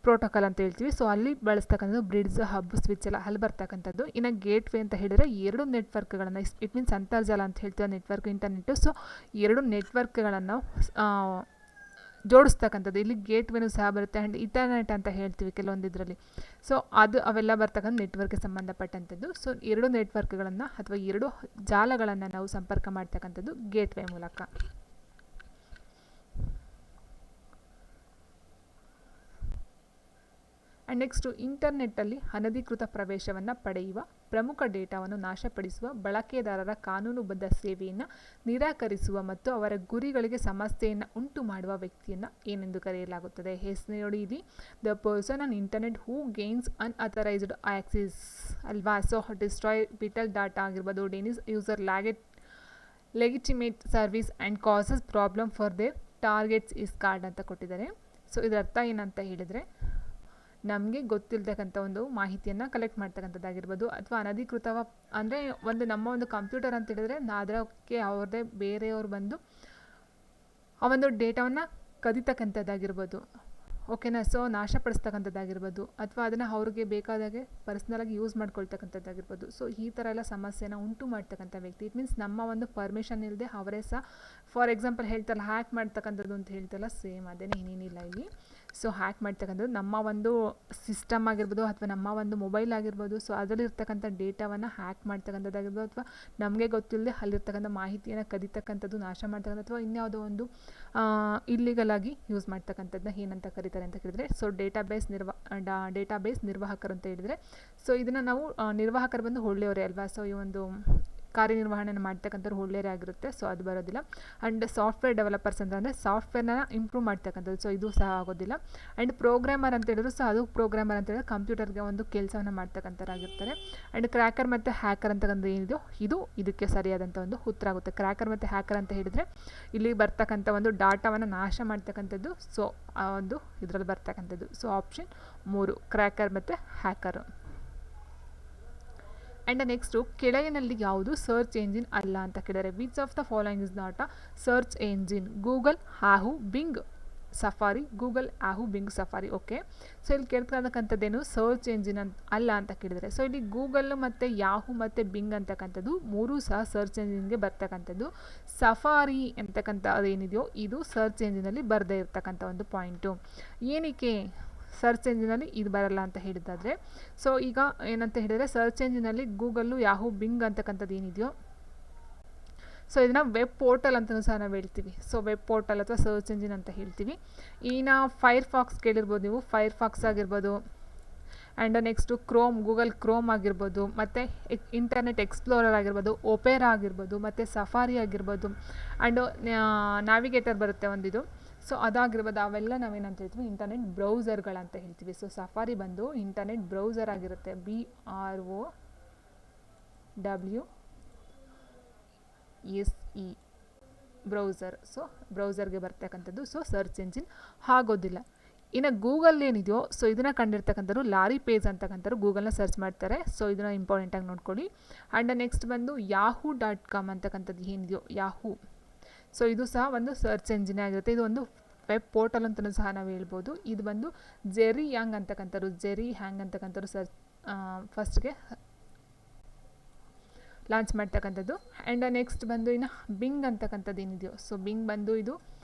ಪ್ರೋಟೋಕಾಲ್ ಅಂತ ಹೇಳ್ತೀವಿ. ಸೊ ಅಲ್ಲಿ ಬಳಸ್ತಕ್ಕಂಥದ್ದು ಬ್ರಿಡ್ಜ್, ಹಬ್, ಸ್ವಿಚ್ ಎಲ್ಲ ಅಲ್ಲಿ ಬರ್ತಕ್ಕಂಥದ್ದು. ಇನ್ನು ಗೇಟ್ವೇ ಅಂತ ಹೇಳಿದರೆ 2 ನೆಟ್ವರ್ಕ್ಗಳನ್ನು, ಇಟ್ ಮೀನ್ಸ್ ಅಂತರ್ಜಾಲ ಅಂತ ಹೇಳ್ತೀವಿ, ನೆಟ್ವರ್ಕ್, ಇಂಟರ್ನೆಟ್ಟು. ಸೊ 2 ನೆಟ್ವರ್ಕ್ಗಳನ್ನು ಜೋಡಿಸ್ತಕ್ಕಂಥದ್ದು, ಇಲ್ಲಿ ಗೇಟ್ವೇನೂ ಸಹ ಬರುತ್ತೆ, ಆ್ಯಂಡ್ ಇಂಟರ್ನೆಟ್ ಅಂತ ಹೇಳ್ತೀವಿ ಕೆಲವೊಂದು ಇದರಲ್ಲಿ. ಸೊ ಅವೆಲ್ಲ ಬರ್ತಕ್ಕಂಥ ನೆಟ್ವರ್ಕ್ಗೆ ಸಂಬಂಧಪಟ್ಟಂಥದ್ದು. ಸೊ 2 ನೆಟ್ವರ್ಕ್ಗಳನ್ನು ಅಥವಾ 2 ಜಾಲಗಳನ್ನು ನಾವು ಸಂಪರ್ಕ ಮಾಡ್ತಕ್ಕಂಥದ್ದು ಗೇಟ್ವೇ ಮೂಲಕ. ಆ್ಯಂಡ್ ನೆಕ್ಸ್ಟು ಇಂಟರ್ನೆಟ್ಟಲ್ಲಿ ಅನಧಿಕೃತ ಪ್ರವೇಶವನ್ನು ಪಡೆಯುವ, ಪ್ರಮುಖ ಡೇಟಾವನ್ನು ನಾಶಪಡಿಸುವ, ಬಳಕೆದಾರರ ಕಾನೂನುಬದ್ಧ ಸೇವೆಯನ್ನು ನಿರಾಕರಿಸುವ ಮತ್ತು ಅವರ ಗುರಿಗಳಿಗೆ ಸಮಸ್ಯೆಯನ್ನು ಉಂಟು ಮಾಡುವ ವ್ಯಕ್ತಿಯನ್ನು ಏನೆಂದು ಕರೆಯಲಾಗುತ್ತದೆ. ಹೆಸರು ನೋಡಿ ಇಲ್ಲಿ, the person on internet who gains unauthorised access ಅಲ್ವಾ. ಸೊ ಡಿಸ್ಟ್ರಾಯ್ ವಿಟಲ್ ಡಾಟಾ ಆಗಿರ್ಬೋದು, Denis user ಲೆಗಿಟಿಮೇಟ್ service and causes problem for there targets is card ಅಂತ ಕೊಟ್ಟಿದ್ದಾರೆ. ಸೊ ಇದರ ಅರ್ಥ ಏನಂತ ಹೇಳಿದರೆ, ನಮಗೆ ಗೊತ್ತಿಲ್ಲತಕ್ಕಂಥ ಒಂದು ಮಾಹಿತಿಯನ್ನು ಕಲೆಕ್ಟ್ ಮಾಡ್ತಕ್ಕಂಥದ್ದಾಗಿರ್ಬೋದು, ಅಥವಾ ಅನಧಿಕೃತ ಅಂದರೆ ನಮ್ಮ ಒಂದು ಕಂಪ್ಯೂಟರ್ ಅಂತ ಹೇಳಿದ್ರೆ ಅದಕ್ಕೆ ಅವ್ರದ್ದೇ ಬೇರೆಯವ್ರು ಬಂದು ಆ ಒಂದು ಡೇಟಾವನ್ನು ಕದಿತಕ್ಕಂಥದ್ದಾಗಿರ್ಬೋದು. ಓಕೆನಾ. ಸೊ ನಾಶಪಡಿಸ್ತಕ್ಕಂಥದ್ದಾಗಿರ್ಬೋದು ಅಥವಾ ಅದನ್ನು ಅವ್ರಿಗೆ ಬೇಕಾದಾಗೆ ಪರ್ಸ್ನಲಾಗಿ ಯೂಸ್ ಮಾಡ್ಕೊಳ್ತಕ್ಕಂಥದ್ದಾಗಿರ್ಬೋದು. ಸೊ ಈ ಥರ ಎಲ್ಲ ಸಮಸ್ಯೆನ ಉಂಟು ಮಾಡ್ತಕ್ಕಂಥ ವ್ಯಕ್ತಿ. ಇಟ್ ಮೀನ್ಸ್ ನಮ್ಮ ಒಂದು ಪರ್ಮಿಷನ್ ಇಲ್ಲದೆ ಅವರೇ ಸಹ, ಫಾರ್ ಎಕ್ಸಾಂಪಲ್ ಹೇಳ್ತಲ್ಲ ಹ್ಯಾಕ್ ಮಾಡ್ತಕ್ಕಂಥದ್ದು ಅಂತ ಹೇಳ್ತಲ್ಲ, ಸೇಮ್ ಅದೇನೇ, ಏನೇನಿಲ್ಲ ಇಲ್ಲಿ. ಸೊ ಹ್ಯಾಕ್ ಮಾಡ್ತಕ್ಕಂಥದ್ದು ನಮ್ಮ ಒಂದು ಸಿಸ್ಟಮ್ ಆಗಿರ್ಬೋದು ಅಥವಾ ನಮ್ಮ ಒಂದು ಮೊಬೈಲ್ ಆಗಿರ್ಬೋದು. ಸೊ ಅದರಲ್ಲಿರ್ತಕ್ಕಂಥ ಡೇಟಾವನ್ನು ಹ್ಯಾಕ್ ಮಾಡ್ತಕ್ಕಂಥದ್ದಾಗಿರ್ಬೋದು ಅಥವಾ ನಮಗೆ ಗೊತ್ತಿಲ್ಲದೆ ಅಲ್ಲಿರ್ತಕ್ಕಂಥ ಮಾಹಿತಿಯನ್ನು ಕದಿತಕ್ಕಂಥದ್ದು, ನಾಶ ಮಾಡ್ತಕ್ಕಂಥ ಅಥವಾ ಇನ್ಯಾವುದೋ ಒಂದು ಇಲ್ಲಿಗಲ್ ಆಗಿ ಯೂಸ್ ಮಾಡ್ತಕ್ಕಂಥದ್ದನ್ನ ಏನಂತ ಕರೀತಾರೆ ಅಂತ ಕೇಳಿದರೆ, ಸೊ ಡೇಟಾಬೇಸ್ ನಿರ್ವಾಹಕರು ಅಂತ ಹೇಳಿದರೆ, ಸೊ ಇದನ್ನು ನಾವು ನಿರ್ವಾಹಕರು ಬಂದು ಒಳ್ಳೆಯವರೇ ಅಲ್ವಾ. ಸೊ ಈ ಒಂದು ಕಾರ್ಯನಿರ್ವಹಣೆಯನ್ನು ಮಾಡ್ತಕ್ಕಂಥವ್ರು ಒಳ್ಳೆಯವರೇ ಆಗಿರುತ್ತೆ. ಸೊ ಅದು ಬರೋದಿಲ್ಲ. ಆ್ಯಂಡ್ ಸಾಫ್ಟ್ವೇರ್ ಡೆವಲಪರ್ಸ್ ಅಂತಂದರೆ ಸಾಫ್ಟ್ವೇರ್ನ ಇಂಪ್ರೂವ್ ಮಾಡ್ತಕ್ಕಂಥದ್ದು. ಸೊ ಇದು ಸಹ ಆಗೋದಿಲ್ಲ. ಆ್ಯಂಡ್ ಪ್ರೋಗ್ರಾಮರ್ ಅಂತ ಹೇಳಿದ್ರು ಸಹ ಅದು ಪ್ರೋಗ್ರಾಮರ್ ಅಂತ ಹೇಳಿದ್ರೆ ಕಂಪ್ಯೂಟರ್ಗೆ ಒಂದು ಕೆಲಸವನ್ನು ಮಾಡ್ತಕ್ಕಂಥವ್ರಾಗಿರ್ತಾರೆ. ಆ್ಯಂಡ್ ಕ್ರ್ಯಾಕರ್ ಮತ್ತು ಹ್ಯಾಕರ್ ಅಂತಕ್ಕಂಥ ಏನಿದೆಯೋ ಇದು ಇದಕ್ಕೆ ಸರಿಯಾದಂಥ ಒಂದು ಉತ್ತರ ಆಗುತ್ತೆ. ಕ್ರ್ಯಾಕರ್ ಮತ್ತು ಹ್ಯಾಕರ್ ಅಂತ ಹೇಳಿದರೆ ಇಲ್ಲಿ ಬರ್ತಕ್ಕಂಥ ಒಂದು ಡಾಟಾವನ್ನು ನಾಶ ಮಾಡ್ತಕ್ಕಂಥದ್ದು. ಸೊ ಆ ಒಂದು ಇದರಲ್ಲಿ ಬರ್ತಕ್ಕಂಥದ್ದು. ಸೊ ಆಪ್ಷನ್ 3 ಕ್ರ್ಯಾಕರ್ ಮತ್ತು ಹ್ಯಾಕರು. ಆ್ಯಂಡ್ ನೆಕ್ಸ್ಟು ಕೆಳಗಿನಲ್ಲಿ ಯಾವುದು ಸರ್ಚ್ ಎಂಜಿನ್ ಅಲ್ಲ ಅಂತ ಕೇಳಿದರೆ, which of the following is not a search engine? Google, Yahoo, being, safari. Google, Yahoo, being, safari. Okay. So ಇಲ್ಲಿ ಕೇಳ್ತಕ್ಕಂಥದ್ದೇನು ಸರ್ಚ್ ಎಂಜಿನ್ ಅಲ್ಲ ಅಂತ ಕೇಳಿದರೆ, ಸೊ ಇಲ್ಲಿ ಗೂಗಲ್ ಮತ್ತು ಯಾಹೂ ಮತ್ತು ಬಿಂಗ್ ಅಂತಕ್ಕಂಥದ್ದು ಮೂರೂ ಸಹ ಸರ್ಚ್ ಎಂಜಿನ್ಗೆ ಬರ್ತಕ್ಕಂಥದ್ದು. ಸಫಾರಿ ಅಂತಕ್ಕಂಥ ಅದೇನಿದೆಯೋ ಇದು ಸರ್ಚ್ ಎಂಜಿನಲ್ಲಿ ಬರದೇ ಇರ್ತಕ್ಕಂಥ ಒಂದು ಪಾಯಿಂಟು. ಏನಕ್ಕೆ ಸರ್ಚ್ ಎಂಜಿನಲ್ಲಿ ಇದು ಬರಲ್ಲ ಅಂತ ಹೇಳಿದ್ದಾದರೆ, ಸೊ ಈಗ ಏನಂತ ಹೇಳಿದರೆ ಸರ್ಚ್ ಎಂಜಿನಲ್ಲಿ ಗೂಗಲ್ಲು, ಯಾಹೂ, ಬಿಂಗ್ ಅಂತಕ್ಕಂಥದ್ದು ಏನಿದೆಯೋ ಸೊ ಇದನ್ನು ವೆಬ್ ಪೋರ್ಟಲ್ ಅಂತಲೂ ಸಹ ನಾವು ಹೇಳ್ತೀವಿ. ಸೊ ವೆಬ್ ಪೋರ್ಟಲ್ ಅಥವಾ ಸರ್ಚ್ ಎಂಜಿನ್ ಅಂತ ಹೇಳ್ತೀವಿ. ಇನ್ನು ಫೈರ್ಫಾಕ್ಸ್ ಕೇಳಿರ್ಬೋದು ನೀವು, ಫೈರ್ಫಾಕ್ಸ್ ಆಗಿರ್ಬೋದು. ಆ್ಯಂಡ್ ನೆಕ್ಸ್ಟು ಗೂಗಲ್ ಕ್ರೋಮ್ ಆಗಿರ್ಬೋದು, ಮತ್ತು ಇಂಟರ್ನೆಟ್ ಎಕ್ಸ್ಪ್ಲೋರರ್ ಆಗಿರ್ಬೋದು, ಒಪೇರಾ ಆಗಿರ್ಬೋದು, ಮತ್ತು ಸಫಾರಿ ಆಗಿರ್ಬೋದು. ಆ್ಯಂಡ್ ನ್ಯಾವಿಗೇಟರ್ ಬರುತ್ತೆ ಒಂದಿದು. ಸೊ ಅದಾಗಿರ್ಬೋದು. ಅವೆಲ್ಲ ನಾವೇನಂತ ಹೇಳ್ತೀವಿ ಇಂಟರ್ನೆಟ್ ಬ್ರೌಸರ್ಗಳಂತ ಹೇಳ್ತೀವಿ. ಸೊ ಸಫಾರಿ ಬಂದು ಇಂಟರ್ನೆಟ್ ಬ್ರೌಸರ್ ಆಗಿರುತ್ತೆ. BROWSE browser. ಸೊ ಬ್ರೌಸರ್ಗೆ ಬರ್ತಕ್ಕಂಥದ್ದು. ಸೊ ಸರ್ಚ್ ಎಂಜಿನ್ ಆಗೋದಿಲ್ಲ. ಇನ್ನು ಗೂಗಲ್ ಏನಿದೆಯೋ ಸೊ ಇದನ್ನು ಕಂಡಿರ್ತಕ್ಕಂಥವ್ರು ಲಾರಿ ಪೇಜ್ ಅಂತಕ್ಕಂಥವ್ರು ಗೂಗಲ್ನ ಸರ್ಚ್ ಮಾಡ್ತಾರೆ. ಸೊ ಇದನ್ನು ಇಂಪಾರ್ಟೆಂಟಾಗಿ ನೋಡ್ಕೊಳ್ಳಿ. ಆ್ಯಂಡ್ ನೆಕ್ಸ್ಟ್ ಬಂದು yahoo.com ಅಂತಕ್ಕಂಥದ್ದು ಏನಿದೆಯೋ ಯಾಹೂ, ಸೊ ಇದು ಸಹ ಒಂದು ಸರ್ಚ್ ಎಂಜಿನ್ ಆಗಿರುತ್ತೆ. ಇದು ಒಂದು ವೆಬ್ ಪೋರ್ಟಲ್ ಅಂತಲೂ ಸಹ ನಾವು ಹೇಳ್ಬೋದು. ಇದು ಬಂದು ಜೆರಿ ಹ್ಯಾಂಗ್ ಅಂತಕ್ಕಂಥವ್ರು ಸರ್ಚ್ ಫಸ್ಟ್ಗೆ ಲಾಂಚ್ ಮಾಡ್ತಕ್ಕಂಥದ್ದು. ಆ್ಯಂಡ್ ನೆಕ್ಸ್ಟ್ ಬಂದು ಇನ್ನು ಬಿಂಗ್ ಅಂತಕ್ಕಂಥದ್ದು ಏನಿದೆಯೋ ಸೊ ಬಿಂಗ್ ಬಂದು ಇದು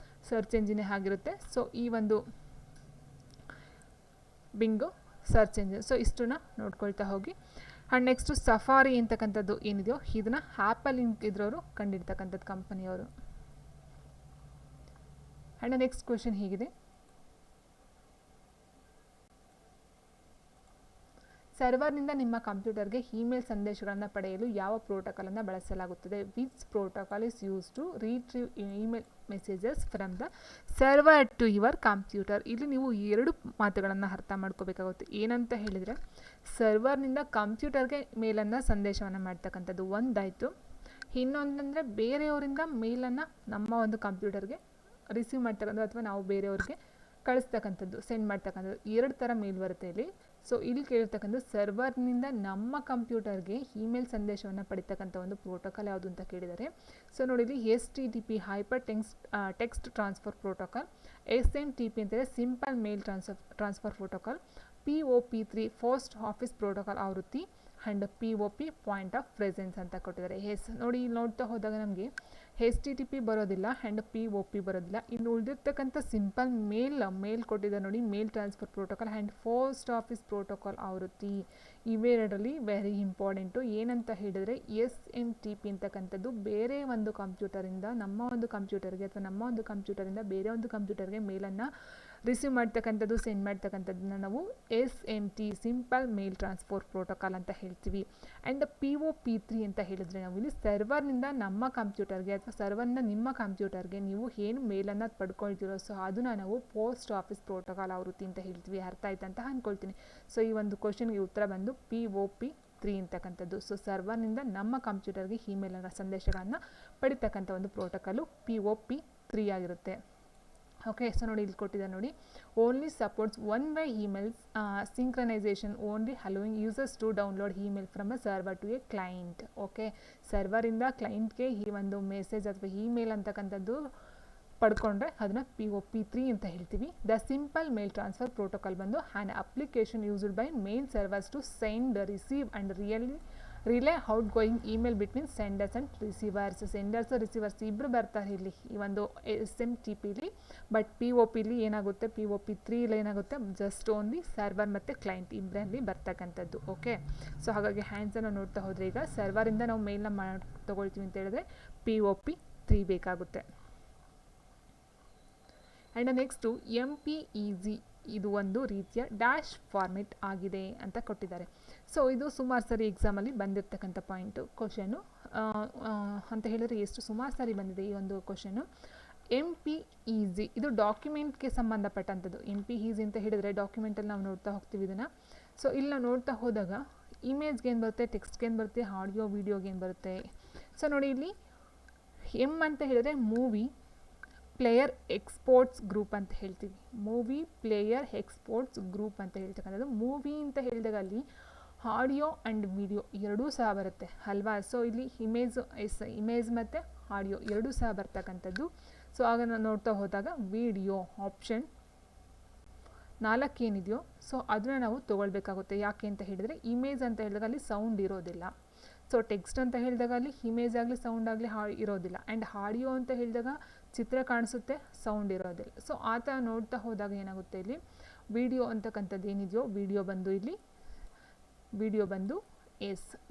ಸರ್ಚ್ ಎಂಜಿನೇ ಆಗಿರುತ್ತೆ. ಸೊ ಈ ಒಂದು ಬಿಂಗು ಸರ್ಚ್ ಎಂಜಿನ್. ಸೊ ಇಷ್ಟನ್ನ ನೋಡ್ಕೊಳ್ತಾ ಹೋಗಿ. ಆ್ಯಂಡ್ ನೆಕ್ಸ್ಟು ಸಫಾರಿ ಅಂತಕ್ಕಂಥದ್ದು ಏನಿದೆಯೋ ಇದನ್ನು ಆ್ಯಪಲ್ ಇದ್ರವರು ಕಂಡಿರ್ತಕ್ಕಂಥದ್ದು ಕಂಪನಿಯವರು. ಆ್ಯಂಡ್ ನೆಕ್ಸ್ಟ್ ಕ್ವೆಶನ್ ಹೀಗಿದೆ, ಸರ್ವರ್ನಿಂದ ನಿಮ್ಮ ಕಂಪ್ಯೂಟರ್ಗೆ ಇಮೇಲ್ ಸಂದೇಶಗಳನ್ನು ಪಡೆಯಲು ಯಾವ ಪ್ರೋಟೋಕಾಲನ್ನು ಬಳಸಲಾಗುತ್ತದೆ? Which protocol is use to retrieve email messages from the server to your computer? ಇಲ್ಲಿ ನೀವು 2 ಮಾತುಗಳನ್ನು ಅರ್ಥ ಮಾಡ್ಕೋಬೇಕಾಗುತ್ತೆ. ಏನಂತ ಹೇಳಿದರೆ ಸರ್ವರ್ನಿಂದ ಕಂಪ್ಯೂಟರ್ಗೆ ಮೇಲನ್ನು ಸಂದೇಶವನ್ನು ಮಾಡ್ತಕ್ಕಂಥದ್ದು ಒಂದಾಯಿತು. ಇನ್ನೊಂದಂದರೆ ಬೇರೆಯವರಿಂದ ಮೇಲನ್ನು ನಮ್ಮ ಒಂದು ಕಂಪ್ಯೂಟರ್ಗೆ ರಿಸೀವ್ ಮಾಡ್ತಕ್ಕಂಥದ್ದು ಅಥವಾ ನಾವು ಬೇರೆಯವ್ರಿಗೆ ಕಳಿಸ್ತಕ್ಕಂಥದ್ದು, ಸೆಂಡ್ ಮಾಡ್ತಕ್ಕಂಥದ್ದು. 2 ಥರ ಮೇಲ್ ಬರುತ್ತೆ ಇಲ್ಲಿ. ಸೊ ಇಲ್ಲಿ ಕೇಳಿರ್ತಕ್ಕಂಥ ಸರ್ವರ್ನಿಂದ ನಮ್ಮ ಕಂಪ್ಯೂಟರ್ಗೆ ಇಮೇಲ್ ಸಂದೇಶವನ್ನು ಪಡಿತಕ್ಕಂಥ ಒಂದು ಪ್ರೋಟೋಕಾಲ್ ಯಾವುದು ಅಂತ ಕೇಳಿದರೆ, ಸೊ ನೋಡಿ ಇಲ್ಲಿ HTTP hypertext transfer protocol, SMTP ಅಂತಂದರೆ simple mail transfer protocol, POP3 post office protocol ಆವೃತ್ತಿ, and POP point of presence ಅಂತ ಕೊಟ್ಟಿದ್ದಾರೆ. ನೋಡಿ ಇಲ್ಲಿ ನೋಡ್ತಾ ಹೋದಾಗ ನಮಗೆ HTTP ಬರೋದಿಲ್ಲ ಆ್ಯಂಡ್ POP ಬರೋದಿಲ್ಲ. ಇನ್ನು ಉಳಿದಿರ್ತಕ್ಕಂಥ ಸಿಂಪಲ್ ಮೇಲ್ ಕೊಟ್ಟಿದ್ದಾರೆ ನೋಡಿ, mail transfer protocol and post office protocol ಆವೃತ್ತಿ. ಇವೆರಡರಲ್ಲಿ ವೆರಿ ಇಂಪಾರ್ಟೆಂಟು. ಏನಂತ ಹೇಳಿದರೆ SMTP ಅಂತಕ್ಕಂಥದ್ದು ಬೇರೆ ಒಂದು ಕಂಪ್ಯೂಟರಿಂದ ನಮ್ಮ ಒಂದು ಕಂಪ್ಯೂಟರ್ಗೆ ಅಥವಾ ನಮ್ಮ ಒಂದು ಕಂಪ್ಯೂಟರಿಂದ ಬೇರೆ ಒಂದು ಕಂಪ್ಯೂಟರ್ಗೆ ಮೇಲನ್ನು ರಿಸೀವ್ ಮಾಡ್ತಕ್ಕಂಥದ್ದು, ಸೆಂಡ್ ಮಾಡ್ತಕ್ಕಂಥದ್ದನ್ನ ನಾವು SMT simple mail transfer protocol ಅಂತ ಹೇಳ್ತೀವಿ. ಆ್ಯಂಡ್ POP3 ಅಂತ ಹೇಳಿದರೆ ನಾವು ಇಲ್ಲಿ ಸರ್ವರ್ನಿಂದ ನಮ್ಮ ಕಂಪ್ಯೂಟರ್ಗೆ ಅಥವಾ ಸರ್ವರ್ನ ನಿಮ್ಮ ಕಂಪ್ಯೂಟರ್ಗೆ ನೀವು ಏನು ಮೇಲನ್ನು ಪಡ್ಕೊಳ್ತೀರೋ ಸೊ ಅದನ್ನು ನಾವು ಪೋಸ್ಟ್ ಆಫೀಸ್ ಪ್ರೋಟೋಕಾಲ್ ಆವೃತ್ತಿ ಅಂತ ಹೇಳ್ತೀವಿ. ಅರ್ಥ ಆಯ್ತು ಅಂತ ಅಂದ್ಕೊಳ್ತೀನಿ. ಸೊ ಈ ಒಂದು ಕ್ವಶನ್ಗೆ ಉತ್ತರ ಬಂದು POP3 ಅಂತಕ್ಕಂಥದ್ದು. ಸೊ ಸರ್ವರ್ನಿಂದ ನಮ್ಮ ಕಂಪ್ಯೂಟರ್ಗೆ ಇಮೇಲ್ ಸಂದೇಶಗಳನ್ನು ಪಡಿತಕ್ಕಂಥ ಒಂದು ಪ್ರೋಟೋಕಾಲು POP3 ಆಗಿರುತ್ತೆ. ಓಕೆ. ಸೊ ನೋಡಿ ಇಲ್ಲಿ ಕೊಟ್ಟಿದ್ದಾರೆ ನೋಡಿ, only supports one way emails synchronisation only allowing users to download email from a server to a client. Okay. ಸರ್ವರಿಂದ ಕ್ಲೈಂಟ್ಗೆ ಈ ಒಂದು ಮೆಸೇಜ್ ಅಥವಾ ಇಮೇಲ್ ಅಂತಕ್ಕಂಥದ್ದು ಪಡ್ಕೊಂಡ್ರೆ ಅದನ್ನು POP3 ಅಂತ ಹೇಳ್ತೀವಿ. The simple mail transfer protocol ಬಂದು an application used by mail servers to send, receive and relay outgoing email between senders and receivers. Senders receivers ಇಬ್ಬರು ಬರ್ತಾರೆ ಇಲ್ಲಿ ಈ ಒಂದು SMTPಲಿ. ಬಟ್ POPಲಿ ಏನಾಗುತ್ತೆ, POP3 ಏನಾಗುತ್ತೆ, ಜಸ್ಟ್ ಓನ್ಲಿ ಸರ್ವರ್ ಮತ್ತು ಕ್ಲೈಂಟ್ ಇಬ್ಬರಲ್ಲಿ ಬರ್ತಕ್ಕಂಥದ್ದು. ಓಕೆ, ಸೊ ಹಾಗಾಗಿ ಹ್ಯಾಂಡ್ಸನ್ನು ನೋಡ್ತಾ ಹೋದರೆ ಈಗ ಸರ್ವರಿಂದ ನಾವು ಮೇಲ್ನ ತೊಗೊಳ್ತೀವಿ ಅಂತ ಹೇಳಿದ್ರೆ POP3 ಬೇಕಾಗುತ್ತೆ. ಆ್ಯಂಡ್ ನೆಕ್ಸ್ಟು MPEG ಇದು ಒಂದು ರೀತಿಯ ಡ್ಯಾಶ್ ಫಾರ್ಮೆಟ್ ಆಗಿದೆ ಅಂತ ಕೊಟ್ಟಿದ್ದಾರೆ. ಸೊ ಇದು ಸುಮಾರು ಸರಿ ಎಕ್ಸಾಮಲ್ಲಿ ಬಂದಿರತಕ್ಕಂಥ ಪಾಯಿಂಟು ಕ್ವಶನು ಅಂತ ಹೇಳಿದರೆ ಎಷ್ಟು ಸುಮಾರು ಸಾರಿ ಬಂದಿದೆ ಈ ಒಂದು ಕ್ವಶನು. MPEG ಇದು ಡಾಕ್ಯುಮೆಂಟ್ಗೆ ಸಂಬಂಧಪಟ್ಟಂಥದ್ದು. MPEG ಅಂತ ಹೇಳಿದರೆ ಡಾಕ್ಯುಮೆಂಟಲ್ಲಿ ನಾವು ನೋಡ್ತಾ ಹೋಗ್ತೀವಿ ಇದನ್ನು. ಸೊ ಇಲ್ಲಿ ನಾವು ನೋಡ್ತಾ ಹೋದಾಗ ಇಮೇಜ್ಗೆ ಏನು ಬರುತ್ತೆ, ಟೆಕ್ಸ್ಟ್ಗೆ ಏನು ಬರುತ್ತೆ, ಆಡಿಯೋ ವೀಡಿಯೋಗೆ ಏನು ಬರುತ್ತೆ. ಸೊ ನೋಡಿ ಇಲ್ಲಿ ಅಂತ ಹೇಳಿದರೆ ಮೂವಿ ಪ್ಲೇಯರ್ ಎಕ್ಸ್ಪೋರ್ಟ್ಸ್ ಗ್ರೂಪ್ ಅಂತ ಹೇಳ್ತೀವಿ. ಮೂವಿ ಪ್ಲೇಯರ್ ಎಕ್ಸ್ಪೋರ್ಟ್ಸ್ ಗ್ರೂಪ್ ಅಂತ ಹೇಳ್ತಕ್ಕಂಥದ್ದು. ಮೂವಿ ಅಂತ ಹೇಳಿದಾಗ ಅಲ್ಲಿ ಆಡಿಯೋ ಆ್ಯಂಡ್ ವಿಡಿಯೋ ಎರಡೂ ಸಹ ಬರುತ್ತೆ ಅಲ್ವಾ. ಸೊ ಇಲ್ಲಿ ಇಮೇಜ್ ಮತ್ತು ಆಡಿಯೋ ಎರಡೂ ಸಹ ಬರ್ತಕ್ಕಂಥದ್ದು. ಸೊ ಆಗ ನಾವು ನೋಡ್ತಾ ಹೋದಾಗ ವಿಡಿಯೋ ಆಪ್ಷನ್ 4 ಏನಿದೆಯೋ ಸೊ ಅದನ್ನು ನಾವು ತೊಗೊಳ್ಬೇಕಾಗುತ್ತೆ. ಯಾಕೆ ಅಂತ ಹೇಳಿದರೆ ಇಮೇಜ್ ಅಂತ ಹೇಳಿದಾಗ ಅಲ್ಲಿ ಸೌಂಡ್ ಇರೋದಿಲ್ಲ. ಸೊ ಟೆಕ್ಸ್ಟ್ ಅಂತ ಹೇಳಿದಾಗ ಅಲ್ಲಿ ಇಮೇಜ್ ಆಗಲಿ ಸೌಂಡ್ ಆಗಲಿ ಇರೋದಿಲ್ಲ. ಆ್ಯಂಡ್ ಆಡಿಯೋ ಅಂತ ಹೇಳಿದಾಗ ಚಿತ್ರ ಕಾಣಿಸುತ್ತೆ, ಸೌಂಡ್ ಇರೋದಿಲ್ಲ. ಸೊ ಆ ಥರ ನೋಡ್ತಾ ಹೋದಾಗ ಏನಾಗುತ್ತೆ, ಇಲ್ಲಿ ವಿಡಿಯೋ ಅಂತಕ್ಕಂಥದ್ದು ಏನಿದೆಯೋ ವಿಡಿಯೋ ಬಂದು ಇಲ್ಲಿ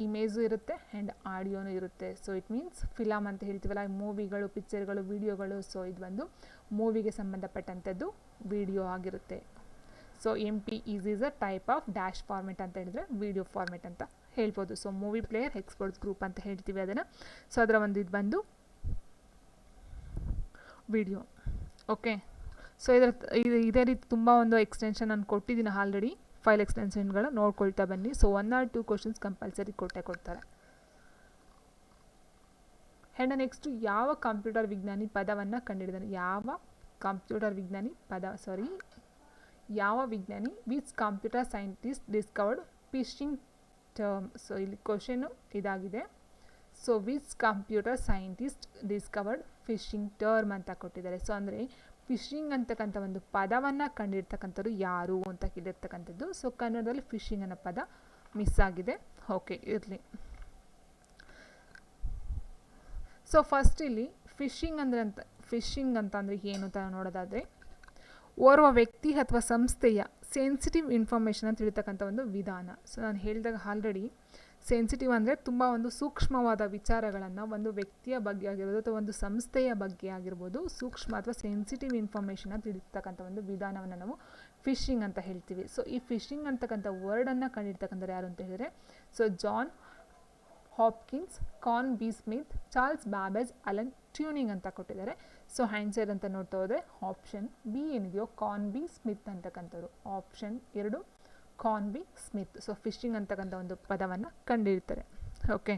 ಇಮೇಜು ಇರುತ್ತೆ ಆ್ಯಂಡ್ ಆಡಿಯೋನೂ ಇರುತ್ತೆ. ಸೊ ಇಟ್ ಮೀನ್ಸ್ ಫಿಲಮ್ ಅಂತ ಹೇಳ್ತೀವಲ್ಲ, ಮೂವಿಗಳು, ಪಿಕ್ಚರ್ಗಳು, ವಿಡಿಯೋಗಳು. ಸೊ ಇದು ಬಂದು ಮೂವಿಗೆ ಸಂಬಂಧಪಟ್ಟಂಥದ್ದು ವಿಡಿಯೋ ಆಗಿರುತ್ತೆ. So MPEG is a type of dash format ಅಂತ ಹೇಳಿದ್ರೆ ವಿಡಿಯೋ ಫಾರ್ಮೆಟ್ ಅಂತ ಹೇಳ್ಬೋದು. So movie player exports group ಅಂತ ಹೇಳ್ತೀವಿ ಅದನ್ನು. ಸೊ ಅದರ ಒಂದು ಇದು ಬಂದು ವಿಡಿಯೋ. ಓಕೆ, ಸೊ ಇದೇ ರೀತಿ ತುಂಬ ಒಂದು ಎಕ್ಸ್ಟೆನ್ಷನ್ ನಾನು ಕೊಟ್ಟಿದ್ದೀನಿ ಆಲ್ರೆಡಿ. ಫೈಲ್ ಎಕ್ಸ್ಟೆನ್ಷನ್ಗಳು ನೋಡ್ಕೊಳ್ತಾ ಬನ್ನಿ. ಸೊ 1 or 2 ಕ್ವಶನ್ಸ್ ಕಂಪಲ್ಸರಿ ಕೊಡ್ತಾರೆ. ಆ್ಯಂಡ್ ನೆಕ್ಸ್ಟು ಯಾವ ಕಂಪ್ಯೂಟರ್ ವಿಜ್ಞಾನಿ ಪದವನ್ನು ಕಂಡುಹಿಡಿದಾನೆ, ಯಾವ ವಿಜ್ಞಾನಿ which computer scientist discovered phishing term. So ಇಲ್ಲಿ ಕ್ವಶನು ಇದಾಗಿದೆ. So which computer scientist discovered phishing term ಅಂತ ಕೊಟ್ಟಿದ್ದಾರೆ. ಸೊ ಅಂದರೆ ಫಿಶಿಂಗ್ ಅಂತಕ್ಕಂಥ ಒಂದು ಪದವನ್ನು ಕಂಡಿರ್ತಕ್ಕಂಥದ್ದು ಯಾರು ಅಂತ ಕೇಳಿರ್ತಕ್ಕಂಥದ್ದು. ಸೊ ಕನ್ನಡದಲ್ಲಿ ಫಿಶಿಂಗ್ ಅನ್ನೋ ಪದ ಮಿಸ್ ಆಗಿದೆ. ಓಕೆ, ಇರಲಿ. ಸೊ ಫಸ್ಟ್ ಇಲ್ಲಿ ಫಿಶಿಂಗ್ ಅಂತಂದರೆ ಏನು ಅಂತ ನೋಡೋದಾದರೆ, ಓರ್ವ ವ್ಯಕ್ತಿ ಅಥವಾ ಸಂಸ್ಥೆಯ ಸೆನ್ಸಿಟಿವ್ ಇನ್ಫಾರ್ಮೇಷನ್ ಅಂತ ತಿಳಿತಕ್ಕಂಥ ಒಂದು ವಿಧಾನ. ಸೊ ನಾನು ಹೇಳಿದಾಗ ಆಲ್ರೆಡಿ ಸೆನ್ಸಿಟಿವ್ ಅಂದರೆ ತುಂಬ ಒಂದು ಸೂಕ್ಷ್ಮವಾದ ವಿಚಾರಗಳನ್ನು ಒಂದು ವ್ಯಕ್ತಿಯ ಬಗ್ಗೆ ಆಗಿರ್ಬೋದು ಅಥವಾ ಒಂದು ಸಂಸ್ಥೆಯ ಬಗ್ಗೆ ಆಗಿರ್ಬೋದು ಸೂಕ್ಷ್ಮ ಅಥವಾ ಸೆನ್ಸಿಟಿವ್ ಇನ್ಫಾರ್ಮೇಷನ್ನ ತಿಳಿಸ್ತಕ್ಕಂಥ ಒಂದು ವಿಧಾನವನ್ನು ನಾವು ಫಿಶಿಂಗ್ ಅಂತ ಹೇಳ್ತೀವಿ. ಸೊ ಈ ಫಿಶಿಂಗ್ ಅಂತಕ್ಕಂಥ ವರ್ಡನ್ನು ಕಂಡಿರ್ತಕ್ಕಂಥವ್ರು ಯಾರು ಅಂತ ಹೇಳಿದರೆ, so John Hopkins, Con B Smith, Charles Babbage, Alan Turing ಅಂತ ಕೊಟ್ಟಿದ್ದಾರೆ. ಸೊ ಆನ್ಸರ್ ಅಂತ ನೋಡ್ತಾ ಹೋದರೆ ಆಪ್ಷನ್ ಬಿ ಏನಿದೆಯೋ ಕಾನ್ ಬಿ ಸ್ಮಿತ್ ಅಂತಕ್ಕಂಥವ್ರು. ಆಪ್ಷನ್ 2 ಕಾನ್ ಬಿ ಸ್ಮಿತ್. ಸೊ ಫಿಶಿಂಗ್ ಅಂತಕ್ಕಂಥ ಒಂದು ಪದವನ್ನು ಕಂಡುಹಿಡ್ತಾರೆ. ಓಕೆ,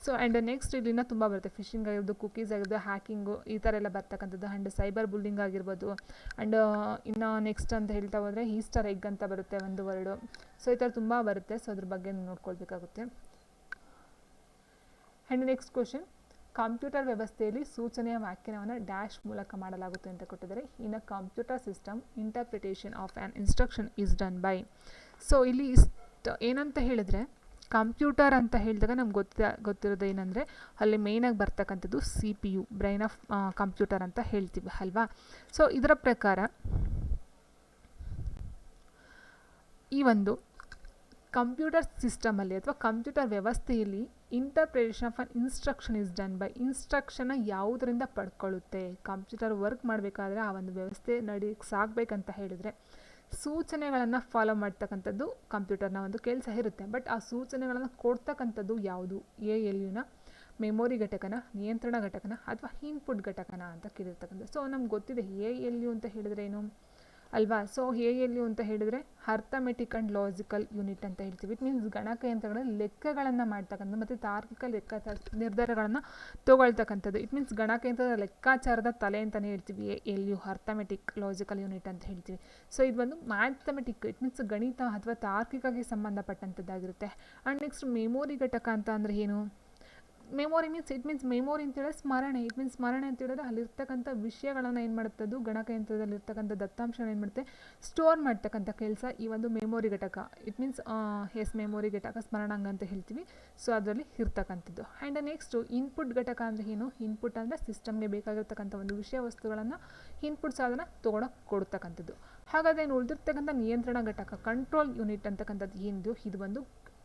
ಸೊ ಆ್ಯಂಡ್ ನೆಕ್ಸ್ಟ್ ಇಲ್ಲಿನ ತುಂಬ ಬರುತ್ತೆ. ಫಿಶಿಂಗ್ ಆಗಿರ್ಬೋದು, ಕುಕೀಸ್ ಆಗಿರ್ಬೋದು, ಹ್ಯಾಕಿಂಗು, ಈ ಥರ ಎಲ್ಲ ಬರ್ತಕ್ಕಂಥದ್ದು. ಆ್ಯಂಡ್ ಸೈಬರ್ ಬುಲ್ಲಿಂಗ್ ಆಗಿರ್ಬೋದು. ಆ್ಯಂಡ್ ಇನ್ನು ನೆಕ್ಸ್ಟ್ ಅಂತ ಹೇಳ್ತಾ ಹೋದರೆ ಈಸ್ಟರ್ ಎಗ್ ಅಂತ ಬರುತ್ತೆ ಒಂದು ವರ್ಡು. ಸೊ ಈ ಥರ ತುಂಬ ಬರುತ್ತೆ. ಸೊ ಅದ್ರ ಬಗ್ಗೆ ನೋಡ್ಕೊಳ್ಬೇಕಾಗುತ್ತೆ. ಆ್ಯಂಡ್ ನೆಕ್ಸ್ಟ್ ಕ್ವಶನ್, ಕಂಪ್ಯೂಟರ್ ವ್ಯವಸ್ಥೆಯಲ್ಲಿ ಸೂಚನೆಯ ವ್ಯಾಖ್ಯಾನವನ್ನು ಡ್ಯಾಶ್ ಮೂಲಕ ಮಾಡಲಾಗುತ್ತೆ ಅಂತ ಕೊಟ್ಟಿದ್ದಾರೆ. In a computer system interpretation of an instruction is done by. So ಇಲ್ಲಿ ಏನಂತ ಹೇಳಿದ್ರೆ, ಕಂಪ್ಯೂಟರ್ ಅಂತ ಹೇಳಿದಾಗ ನಮ್ಗೆ ಗೊತ್ತಿರೋದು ಏನಂದರೆ ಅಲ್ಲಿ ಮೇಯ್ನಾಗಿ ಬರ್ತಕ್ಕಂಥದ್ದು CPU, ಬ್ರೈನ್ ಆಫ್ ಕಂಪ್ಯೂಟರ್ ಅಂತ ಹೇಳ್ತೀವಿ ಅಲ್ವಾ. ಸೊ ಇದರ ಪ್ರಕಾರ ಈ ಒಂದು ಕಂಪ್ಯೂಟರ್ ಸಿಸ್ಟಮಲ್ಲಿ ಅಥವಾ ಕಂಪ್ಯೂಟರ್ ವ್ಯವಸ್ಥೆಯಲ್ಲಿ interpretation of an instruction is done by. ಇನ್ಸ್ಟ್ರಕ್ಷನ್ನ ಯಾವುದರಿಂದ ಪಡ್ಕೊಳ್ಳುತ್ತೆ, ಕಂಪ್ಯೂಟರ್ ವರ್ಕ್ ಮಾಡಬೇಕಾದ್ರೆ ಆ ಒಂದು ವ್ಯವಸ್ಥೆ ಸಾಗಬೇಕಂತ ಹೇಳಿದರೆ ಸೂಚನೆಗಳನ್ನು ಫಾಲೋ ಮಾಡ್ತಕ್ಕಂಥದ್ದು ಕಂಪ್ಯೂಟರ್ನ ಒಂದು ಕೆಲಸ ಇರುತ್ತೆ. ಬಟ್ ಆ ಸೂಚನೆಗಳನ್ನು ಕೊಡ್ತಕ್ಕಂಥದ್ದು ಯಾವುದು, ALUನ ಮೆಮೊರಿ ಘಟಕನ, ನಿಯಂತ್ರಣ ಘಟಕನ ಅಥವಾ ಇನ್ಪುಟ್ ಘಟಕನ ಅಂತ ಕೇಳಿರ್ತಕ್ಕಂಥದ್ದು. ಸೊ ನಮ್ಗೆ ಗೊತ್ತಿದೆ ALU ಅಂತ ಹೇಳಿದ್ರೆ ಏನು ಅಲ್ವಾ. ಸೊ ALU ಅಂತ ಹೇಳಿದರೆ ಅರ್ಥಮೆಟಿಕ್ ಆ್ಯಂಡ್ ಲಾಜಿಕಲ್ ಯೂನಿಟ್ ಅಂತ ಹೇಳ್ತೀವಿ. ಇಟ್ ಮೀನ್ಸ್ ಗಣಕಯಂತ್ರಗಳಲ್ಲಿ ಲೆಕ್ಕಗಳನ್ನು ಮಾಡ್ತಕ್ಕಂಥದ್ದು ಮತ್ತು ತಾರ್ಕಿಕ ನಿರ್ಧಾರಗಳನ್ನು ತೊಗೊಳ್ತಕ್ಕಂಥದ್ದು. ಇಟ್ ಮೀನ್ಸ್ ಗಣಕಯಂತ್ರದ ಲೆಕ್ಕಾಚಾರದ ತಲೆ ಅಂತಲೇ ಹೇಳ್ತೀವಿ ALU, ಅರ್ಥಮೆಟಿಕ್ ಲಾಜಿಕಲ್ ಯೂನಿಟ್ ಅಂತ ಹೇಳ್ತೀವಿ. ಸೊ ಇದು ಬಂದು ಮ್ಯಾಥಮೆಟಿಕ್, ಇಟ್ ಮೀನ್ಸ್ ಗಣಿತ ಅಥವಾ ತಾರ್ಕಿಕಕ್ಕೆ ಸಂಬಂಧಪಟ್ಟಂಥದ್ದಾಗಿರುತ್ತೆ. ಆ್ಯಂಡ್ ನೆಕ್ಸ್ಟ್ ಮೆಮೊರಿ ಘಟಕ ಅಂತ ಅಂದರೆ ಏನು, memory means it means memory ಅಂತ ಹೇಳಿದ್ರೆ ಸ್ಮರಣೆ. ಇಟ್ ಮೀನ್ಸ್ ಸ್ಮರಣೆ ಅಂತ ಹೇಳಿದ್ರೆ ಅಲ್ಲಿರ್ತಕ್ಕಂಥ ವಿಷಯಗಳನ್ನು ಏನು ಮಾಡುತ್ತದು ಗಣಕಯಂತ್ರದಲ್ಲಿ ಇರ್ತಕ್ಕಂಥ ದತ್ತಾಂಶನ ಏನು ಮಾಡುತ್ತೆ ಸ್ಟೋರ್ ಮಾಡ್ತಕ್ಕಂಥ ಕೆಲಸ ಈ ಒಂದು ಮೆಮೊರಿ ಘಟಕ. ಇಟ್ ಮೀನ್ಸ್ ಮೆಮೊರಿ ಘಟಕ ಸ್ಮರಣಾಂಗ ಅಂತ ಹೇಳ್ತೀವಿ. ಸೊ ಅದರಲ್ಲಿ ಇರ್ತಕ್ಕಂಥದ್ದು. ಆ್ಯಂಡ್ ನೆಕ್ಸ್ಟು ಇನ್ಪುಟ್ ಘಟಕ ಅಂದರೆ ಏನು? ಇನ್ಪುಟ್ ಅಂದರೆ ಸಿಸ್ಟಮ್ಗೆ ಬೇಕಾಗಿರ್ತಕ್ಕಂಥ ಒಂದು ವಿಷಯ ವಸ್ತುಗಳನ್ನು ಇನ್ಪುಟ್ಸ್ ಅದನ್ನು ಕೊಡ್ತಕ್ಕಂಥದ್ದು. ಹಾಗಾದರೆ ಏನು ಉಳಿದಿರ್ತಕ್ಕಂಥ ನಿಯಂತ್ರಣ ಘಟಕ ಕಂಟ್ರೋಲ್ ಯೂನಿಟ್ ಅಂತಕ್ಕಂಥದ್ದು ಏನಿದೆಯೋ ಇದು ಒಂದು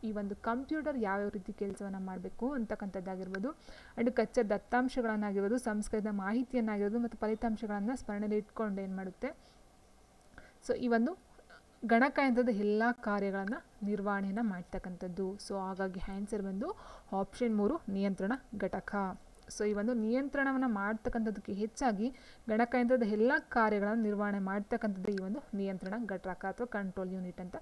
ಈ ಒಂದು ಕಂಪ್ಯೂಟರ್ ಯಾವ್ಯಾವ ರೀತಿ ಕೆಲಸವನ್ನು ಮಾಡಬೇಕು ಅಂತಕ್ಕಂಥದ್ದಾಗಿರ್ಬೋದು, ಆ್ಯಂಡ್ ಕಚ್ಚಾ ದತ್ತಾಂಶಗಳನ್ನಾಗಿರ್ಬೋದು, ಸಂಸ್ಕರಿಸಿದ ಮಾಹಿತಿಯನ್ನಾಗಿರ್ಬೋದು ಮತ್ತು ಫಲಿತಾಂಶಗಳನ್ನು ಸ್ಮರಣೆಯಲ್ಲಿ ಇಟ್ಕೊಂಡು ಏನು ಮಾಡುತ್ತೆ ಸೊ ಈ ಒಂದು ಗಣಕಯಂತ್ರದ ಎಲ್ಲ ಕಾರ್ಯಗಳನ್ನು ನಿರ್ವಹಣೆಯನ್ನು ಮಾಡ್ತಕ್ಕಂಥದ್ದು. ಸೊ ಹಾಗಾಗಿ ಆನ್ಸರ್ ಬಂದು ಆಪ್ಷನ್ 3 ನಿಯಂತ್ರಣ ಘಟಕ. ಸೊ ಈ ಒಂದು ನಿಯಂತ್ರಣವನ್ನು ಮಾಡ್ತಕ್ಕಂಥದ್ದಕ್ಕೆ ಹೆಚ್ಚಾಗಿ ಗಣಕಯಂತ್ರದ ಎಲ್ಲ ಕಾರ್ಯಗಳನ್ನು ನಿರ್ವಹಣೆ ಮಾಡ್ತಕ್ಕಂಥದ್ದು ಈ ಒಂದು ನಿಯಂತ್ರಣ ಘಟಕ ಅಥವಾ ಕಂಟ್ರೋಲ್ ಯೂನಿಟ್ ಅಂತ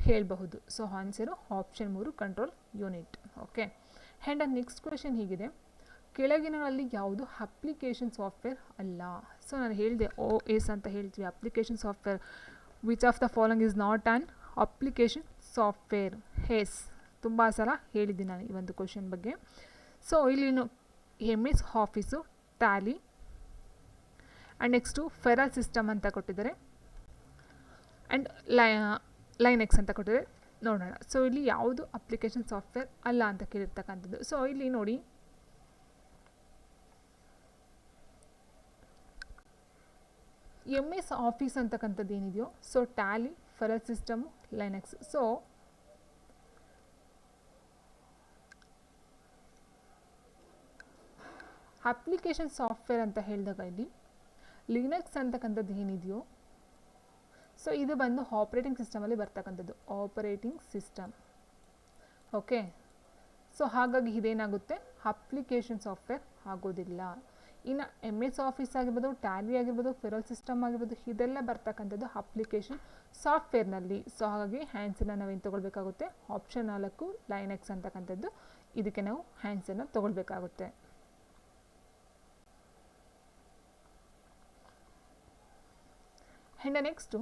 ಹೇಳಬಹುದು. So answer option 3 control unit. Okay. And next question ಹೀಗಿದೆ, ಕೆಳಗಿನಗಳಲ್ಲಿ ಯಾವುದು ಅಪ್ಲಿಕೇಶನ್ ಸಾಫ್ಟ್ವೇರ್ ಅಲ್ಲ? ಸೊ ನಾನು ಹೇಳಿದೆ OS ಅಂತ ಹೇಳ್ತೀವಿ application software. Which of the following is not an application software? Yes, ತುಂಬ ಸಲ ಹೇಳಿದ್ದೀನಿ ನಾನು ಈ ಒಂದು ಕ್ವೆಶನ್ ಬಗ್ಗೆ. ಸೊ ಇಲ್ಲಿ MS office, Tally and next feral system ಅಂತ ಕೊಟ್ಟಿದ್ದಾರೆ, ಆ್ಯಂಡ್ ಲೈನೆಕ್ಸ್ ಅಂತ ಕೊಟ್ಟಿದ್ದಾರೆ. ನೋಡೋಣ. ಸೊ ಇಲ್ಲಿ ಯಾವುದು ಅಪ್ಲಿಕೇಶನ್ ಸಾಫ್ಟ್ವೇರ್ ಅಲ್ಲ ಅಂತ ಕೇಳಿರ್ತಕ್ಕಂಥದ್ದು. ಸೊ ಇಲ್ಲಿ ನೋಡಿ, MS ಆಫೀಸ್ ಅಂತಕ್ಕಂಥದ್ದು ಏನಿದೆಯೋ so Tally, feral system, Linux. So application software ಅಂತ ಹೇಳಿದಾಗ ಇಲ್ಲಿ ಲಿನಕ್ಸ್ ಅಂತಕ್ಕಂಥದ್ದು ಏನಿದೆಯೋ ಸೊ ಇದು ಬಂದು ಆಪರೇಟಿಂಗ್ ಸಿಸ್ಟಮಲ್ಲಿ ಬರ್ತಕ್ಕಂಥದ್ದು, ಆಪರೇಟಿಂಗ್ ಸಿಸ್ಟಮ್. ಓಕೆ. ಸೊ ಹಾಗಾಗಿ ಇದೇನಾಗುತ್ತೆ ಅಪ್ಲಿಕೇಶನ್ ಸಾಫ್ಟ್ವೇರ್ ಆಗೋದಿಲ್ಲ. ಇನ್ನು MS ಆಫೀಸ್ ಆಗಿರ್ಬೋದು, ಟ್ಯಾಲಿ ಆಗಿರ್ಬೋದು, ಫೆರಲ್ ಸಿಸ್ಟಮ್ ಆಗಿರ್ಬೋದು, ಇದೆಲ್ಲ ಬರ್ತಕ್ಕಂಥದ್ದು ಅಪ್ಲಿಕೇಶನ್ ಸಾಫ್ಟ್ವೇರ್ನಲ್ಲಿ. ಸೊ ಹಾಗಾಗಿ ಆನ್ಸರ್ನ ನಾವೇನು ತೊಗೊಳ್ಬೇಕಾಗುತ್ತೆ? ಆಪ್ಷನ್ 4 ಲೈನೆಕ್ಸ್ ಅಂತಕ್ಕಂಥದ್ದು ಇದಕ್ಕೆ ನಾವು ಆನ್ಸರ್ನ ತೊಗೊಳ್ಬೇಕಾಗುತ್ತೆ. ಆ್ಯಂಡ್ ನೆಕ್ಸ್ಟು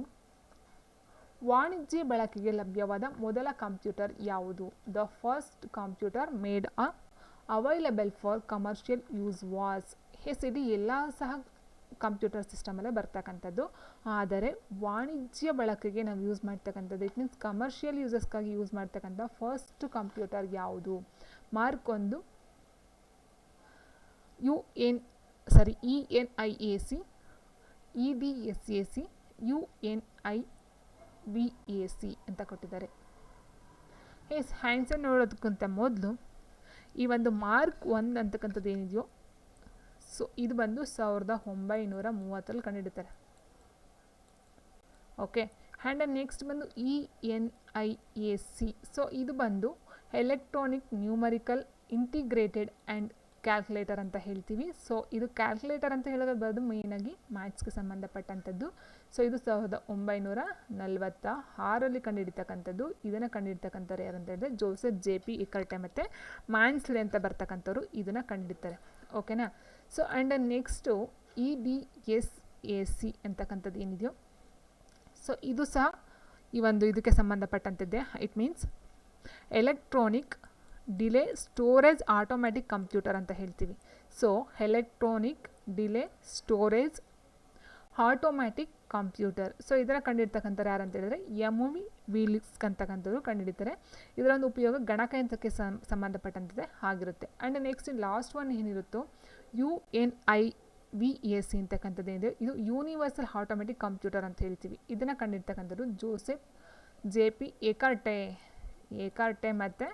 ವಾಣಿಜ್ಯ ಬಳಕೆಗೆ ಲಭ್ಯವಾದ ಮೊದಲ ಕಂಪ್ಯೂಟರ್ ಯಾವುದು? The first computer made available for commercial use was. ಇದು ಎಲ್ಲ ಸಹ ಕಂಪ್ಯೂಟರ್ ಸಿಸ್ಟಮಲ್ಲೇ ಬರ್ತಕ್ಕಂಥದ್ದು. ಆದರೆ ವಾಣಿಜ್ಯ ಬಳಕೆಗೆ ನಾವು ಯೂಸ್ ಮಾಡ್ತಕ್ಕಂಥದ್ದು ಇಟ್ ಮೀನ್ಸ್ ಕಮರ್ಷಿಯಲ್ ಯೂಸಸ್ಗಾಗಿ ಯೂಸ್ ಮಾಡ್ತಕ್ಕಂಥ ಫಸ್ಟ್ ಕಂಪ್ಯೂಟರ್ ಯಾವುದು? ಮಾರ್ಕ್ 1 ENIAC, EDSAC, UNIVAC ಅಂತ ಕೊಟ್ಟಿದ್ದಾರೆ. ಆನ್ಸರ್ ನೋಡೋದಕ್ಕಿಂತ ಮೊದಲು ಈ ಒಂದು ಮಾರ್ಕ್ 1 ಅಂತಕ್ಕಂಥದ್ದು ಏನಿದೆಯೋ ಸೊ ಇದು ಬಂದು 1930 ಕಂಡುಹಿಡಿತಾರೆ. ಓಕೆ. ಆ್ಯಂಡ್ ನೆಕ್ಸ್ಟ್ ಬಂದು ENIAC. ಸೊ ಇದು ಬಂದು electronic numerical integrated and calculator ಅಂತ ಹೇಳ್ತೀವಿ. ಸೊ ಇದು ಕ್ಯಾಲ್ಕುಲೇಟರ್ ಅಂತ ಹೇಳೋದು ಮೇಯ್ನಾಗಿ ಮ್ಯಾಥ್ಸ್ಗೆ ಸಂಬಂಧಪಟ್ಟಂಥದ್ದು. ಸೊ ಇದು 1946 ಕಂಡುಹಿಡಿತಕ್ಕಂಥದ್ದು. ಇದನ್ನು ಕಂಡುಹಿಡಿತಕ್ಕಂಥವ್ರು ಯಾರು ಅಂತ ಹೇಳಿದ್ರೆ ಜೋಸೆಫ್ JP ಎಕರ್ಟೆ ಮತ್ತು ಮ್ಯಾನ್ಸ್ಲೆ ಅಂತ ಬರ್ತಕ್ಕಂಥವ್ರು ಇದನ್ನು ಕಂಡುಹಿಡಿತಾರೆ. ಓಕೆನಾ. ಸೊ ಆ್ಯಂಡ್ ನೆಕ್ಸ್ಟು EDSAC ಅಂತಕ್ಕಂಥದ್ದು ಏನಿದೆಯೋ ಸೊ ಇದು ಸಹ ಈ ಒಂದು ಇದಕ್ಕೆ ಸಂಬಂಧಪಟ್ಟಂಥದ್ದೇ. It means electronic delay storage automatic computer ಅಂತ ಹೇಳ್ತೀವಿ. So electronic delay storage automatic computer. So ಇದರ ಕಂಡುಹಿಡ್ತಕ್ಕಂಥವ್ರು ಯಾರು ಅಂತ ಹೇಳಿದ್ರೆ MV ವಿಲ್ಕ್ಸ್ ಅಂತಕ್ಕಂಥವ್ರು ಕಂಡುಹಿಡಿತಾರೆ. ಇದರ ಒಂದು ಉಪಯೋಗ ಗಣಕಯಂತ್ರಕ್ಕೆ ಸಂಬಂಧಪಟ್ಟಂತೆ ಆಗಿರುತ್ತೆ. ಆ್ಯಂಡ್ ನೆಕ್ಸ್ಟ್ ಲಾಸ್ಟ್ ಒನ್ ಏನಿರುತ್ತೋ UNIVAC ಅಂತಕ್ಕಂಥದ್ದು ಏನಿದೆ ಇದು ಯೂನಿವರ್ಸಲ್ ಆಟೋಮ್ಯಾಟಿಕ್ ಕಂಪ್ಯೂಟರ್ ಅಂತ ಹೇಳ್ತೀವಿ. ಇದನ್ನು ಕಂಡುಹಿಡ್ತಕ್ಕಂಥವ್ರು ಜೋಸೆಫ್ JP ಎಕರ್ಟೆ ಮತ್ತು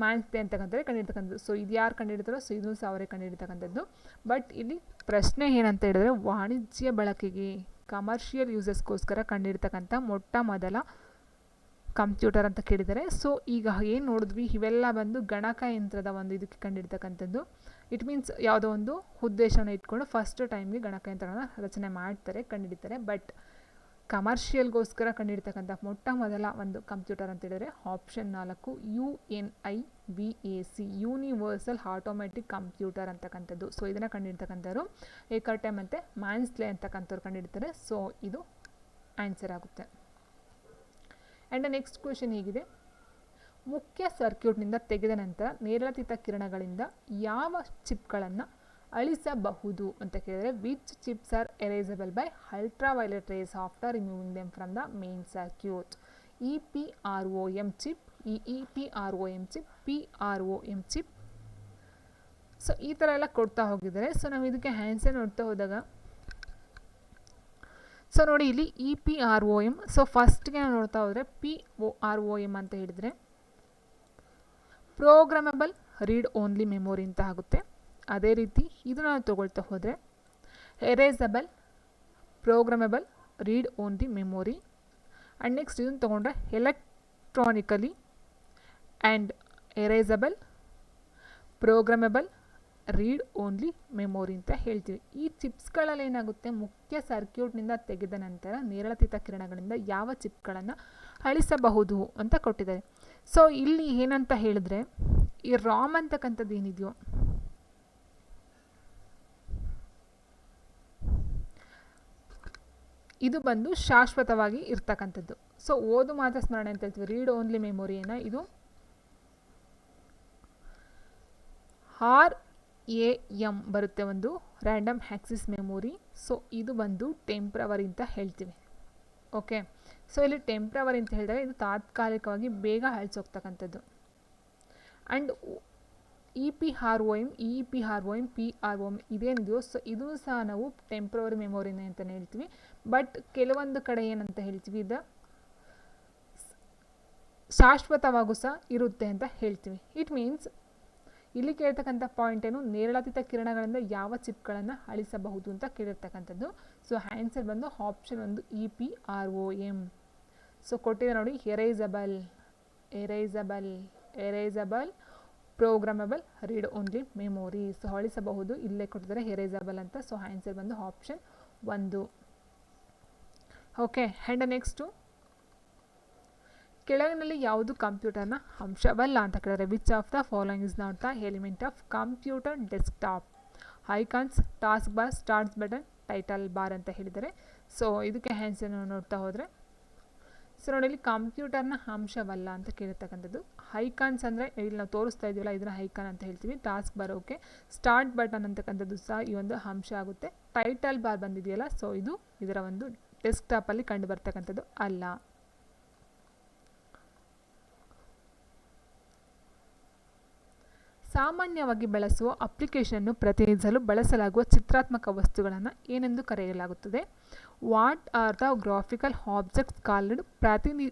ಮ್ಯಾನ್ಸ್ಲೆ ಅಂತಕ್ಕಂಥವ್ರೆ ಕಂಡುಹಿಡ್ತಕ್ಕಂಥದ್ದು. ಸೊ ಇದು ಯಾರು ಕಂಡುಹಿಡ್ತಾರೋ ಸೊ ಇದನ್ನು ಸಹ ಅವರೇ ಕಂಡುಹಿಡ್ತಕ್ಕಂಥದ್ದು. ಬಟ್ ಇಲ್ಲಿ ಪ್ರಶ್ನೆ ಏನಂತ ಹೇಳಿದ್ರೆ ವಾಣಿಜ್ಯ ಬಳಕೆಗೆ ಕಮರ್ಷಿಯಲ್ ಯೂಸಸ್ಗೋಸ್ಕರ ಕಂಡುಹಿಡ್ತಕ್ಕಂಥ ಮೊಟ್ಟ ಮೊದಲ ಕಂಪ್ಯೂಟರ್ ಅಂತ ಕೇಳಿದ್ದಾರೆ. ಸೊ ಈಗ ಏನು ನೋಡಿದ್ವಿ ಇವೆಲ್ಲ ಬಂದು ಗಣಕಯಂತ್ರದ ಒಂದು ಇದಕ್ಕೆ ಕಂಡುಹಿಡ್ತಕ್ಕಂಥದ್ದು. ಇಟ್ ಮೀನ್ಸ್ ಯಾವುದೋ ಒಂದು ಉದ್ದೇಶನ ಇಟ್ಕೊಂಡು ಫಸ್ಟ್ ಟೈಮ್ಗೆ ಗಣಕಯಂತ್ರನ ರಚನೆ ಮಾಡ್ತಾರೆ, ಕಂಡುಹಿಡಿತಾರೆ. ಬಟ್ ಕಮರ್ಷಿಯಲ್ಗೋಸ್ಕರ ಕಂಡುಹಿಡ್ತಕ್ಕಂಥ ಮೊಟ್ಟ ಮೊದಲ ಒಂದು ಕಂಪ್ಯೂಟರ್ ಅಂತ ಹೇಳಿದ್ರೆ option 4 UNIVAC universal automatic computer ಅಂತಕ್ಕಂಥದ್ದು. ಸೊ ಇದನ್ನು ಕಂಡುಹಿಡ್ತಕ್ಕಂಥವ್ರು ಎಕರ್ಟೆ ಮತ್ತು ಮ್ಯಾನ್ಸ್ಲೆ ಅಂತಕ್ಕಂಥವ್ರು ಕಂಡುಹಿಡ್ತಾರೆ. ಸೊ ಇದು ಆನ್ಸರ್ ಆಗುತ್ತೆ. ಆ್ಯಂಡ್ ನೆಕ್ಸ್ಟ್ ಕ್ವೆಶನ್ ಹೀಗಿದೆ, ಮುಖ್ಯ ಸರ್ಕ್ಯೂಟ್ನಿಂದ ತೆಗೆದ ನಂತರ ನೇರಳಾತೀತ ಕಿರಣಗಳಿಂದ ಯಾವ ಚಿಪ್ಗಳನ್ನು ಅಳಿಸಬಹುದು ಅಂತ ಕೇಳಿದರೆ which chips are erasable by ultraviolet rays after removing them from the main circuit. EPROM chip, EEPROM chip, PROM chip. So ಈ ಥರ ಎಲ್ಲ ಕೊಡ್ತಾ ಹೋಗಿದ್ದಾರೆ. ಸೊ ನಾವು ಇದಕ್ಕೆ ಆನ್ಸರ್ ನೋಡ್ತಾ ಹೋದಾಗ ಸೊ ನೋಡಿ ಇಲ್ಲಿ EPROM. ಸೊ ಫಸ್ಟ್ಗೆ ನಾವು ನೋಡ್ತಾ ಹೋದರೆ POROM ಅಂತ ಹೇಳಿದರೆ ಪ್ರೋಗ್ರಾಮಬಲ್ ರೀಡ್ ಓನ್ಲಿ ಮೆಮೊರಿ ಅಂತ ಆಗುತ್ತೆ. ಅದೇ ರೀತಿ ಇದು ನಾವು ತಗೊಳ್ತಾ ಹೋದರೆ erasable programmable read only memory. And next ಇದನ್ನು ತೊಗೊಂಡ್ರೆ electronically and erasable programmable read only memory ಅಂತ ಹೇಳ್ತೀವಿ. ಈ ಚಿಪ್ಸ್ಗಳಲ್ಲಿ ಏನಾಗುತ್ತೆ, ಮುಖ್ಯ ಸರ್ಕ್ಯೂಟ್ನಿಂದ ತೆಗೆದ ನಂತರ ನೇರಳಾತೀತ ಕಿರಣಗಳಿಂದ ಯಾವ ಚಿಪ್ಗಳನ್ನು ಅಳಿಸಬಹುದು ಅಂತ ಕೊಟ್ಟಿದ್ದಾರೆ. ಸೊ ಇಲ್ಲಿ ಏನಂತ ಹೇಳಿದ್ರೆ ಈ ರಾಮ್ ಅಂತಕ್ಕಂಥದ್ದು ಏನಿದೆಯೋ ಇದು ಬಂದು ಶಾಶ್ವತವಾಗಿ ಇರ್ತಕ್ಕಂಥದ್ದು. ಸೊ ಓದು ಮಾತ್ರ ಸ್ಮರಣೆ ಅಂತ ಹೇಳ್ತೀವಿ. ರೀಡ್ ಓನ್ಲಿ ಮೆಮೊರಿಯನ್ನು ಇದು RAM ಬರುತ್ತೆ, ಒಂದು ರ್ಯಾಂಡಮ್ ಆಕ್ಸೆಸ್ ಮೆಮೊರಿ. ಸೊ ಇದು ಬಂದು ಟೆಂಪ್ರವರಿ ಅಂತ ಹೇಳ್ತೀವಿ. ಓಕೆ, ಸೊ ಇಲ್ಲಿ ಟೆಂಪ್ರವರಿ ಅಂತ ಹೇಳಿದಾಗ ಇದು ತಾತ್ಕಾಲಿಕವಾಗಿ ಬೇಗ ಅಳಿಸೋಗ್ತಕ್ಕಂಥದ್ದು. ಆ್ಯಂಡ್ EPROM, PROM ಇದೇನಿದೆಯೋ ಸೊ ಇದೂ ಸಹ ನಾವು ಟೆಂಪ್ರವರಿ ಮೆಮೊರಿನೇ ಅಂತಲೇ ಹೇಳ್ತೀವಿ. ಬಟ್ ಕೆಲವೊಂದು ಕಡೆ ಏನಂತ ಹೇಳ್ತೀವಿ, ಇದು ಶಾಶ್ವತವಾಗೂ ಸಹ ಇರುತ್ತೆ ಅಂತ ಹೇಳ್ತೀವಿ. ಇಟ್ ಮೀನ್ಸ್ ಇಲ್ಲಿ ಕೇಳ್ತಕ್ಕಂಥ ಪಾಯಿಂಟ್ ಏನು, ನೇರಳಾತೀತ ಕಿರಣಗಳಿಂದ ಯಾವ ಚಿಪ್ಗಳನ್ನು ಅಳಿಸಬಹುದು ಅಂತ ಕೇಳಿರ್ತಕ್ಕಂಥದ್ದು. ಸೊ ಆನ್ಸರ್ ಬಂದು ಆಪ್ಷನ್ 1 EPROM. ಸೊ ಕೊಟ್ಟಿದೆ ನೋಡಿ, erasable programmable read only memory. So ಅಳಿಸಬಹುದು, ಇಲ್ಲೇ ಕೊಟ್ಟಿದ್ದಾರೆ ಎರೇಸಬಲ್ ಅಂತ. ಸೊ ಆನ್ಸರ್ ಬಂದು ಆಪ್ಷನ್ 1. ಓಕೆ, ಆ್ಯಂಡ್ ನೆಕ್ಸ್ಟು ಕೆಳಗಿನಲ್ಲಿ ಯಾವುದು ಕಂಪ್ಯೂಟರ್ನ ಅಂಶವಲ್ಲ ಅಂತ ಕೇಳಿದರೆ which of the following is not the element of computer desktop. Icons, taskbar, start button, title bar ಅಂತ ಹೇಳಿದ್ದಾರೆ. ಸೊ ಇದಕ್ಕೆ ಆನ್ಸರ್ ನೋಡ್ತಾ ಹೋದರೆ ಸೊ ನೋಡಿ ಇಲ್ಲಿ ಕಂಪ್ಯೂಟರ್ನ ಅಂಶವಲ್ಲ ಅಂತ ಕೇಳಿರ್ತಕ್ಕಂಥದ್ದು. ಐಕಾನ್ಸ್ ಅಂದರೆ ಇಲ್ಲಿ ನಾವು ತೋರಿಸ್ತಾ ಇದೀವಲ್ಲ ಇದನ್ನು ಐಕಾನ್ ಅಂತ ಹೇಳ್ತೀವಿ. Task bar okay, start button ಅಂತಕ್ಕಂಥದ್ದು ಸಹ ಈ ಒಂದು ಅಂಶ ಆಗುತ್ತೆ. ಟೈಟಲ್ ಬಾರ್ ಬಂದಿದೆಯಲ್ಲ ಸೊ ಇದು ಇದರ ಒಂದು ಡೆಸ್ಕ್ಟಾಪಲ್ಲಿ ಕಂಡು ಬರ್ತಕ್ಕಂಥದ್ದು ಅಲ್ಲ. ಸಾಮಾನ್ಯವಾಗಿ ಬಳಸುವ ಅಪ್ಲಿಕೇಶನ್ನು ಪ್ರತಿನಿಧಿಸಲು ಬಳಸಲಾಗುವ ಚಿತ್ರಾತ್ಮಕ ವಸ್ತುಗಳನ್ನು ಏನೆಂದು ಕರೆಯಲಾಗುತ್ತದೆ. What are the graphical objects called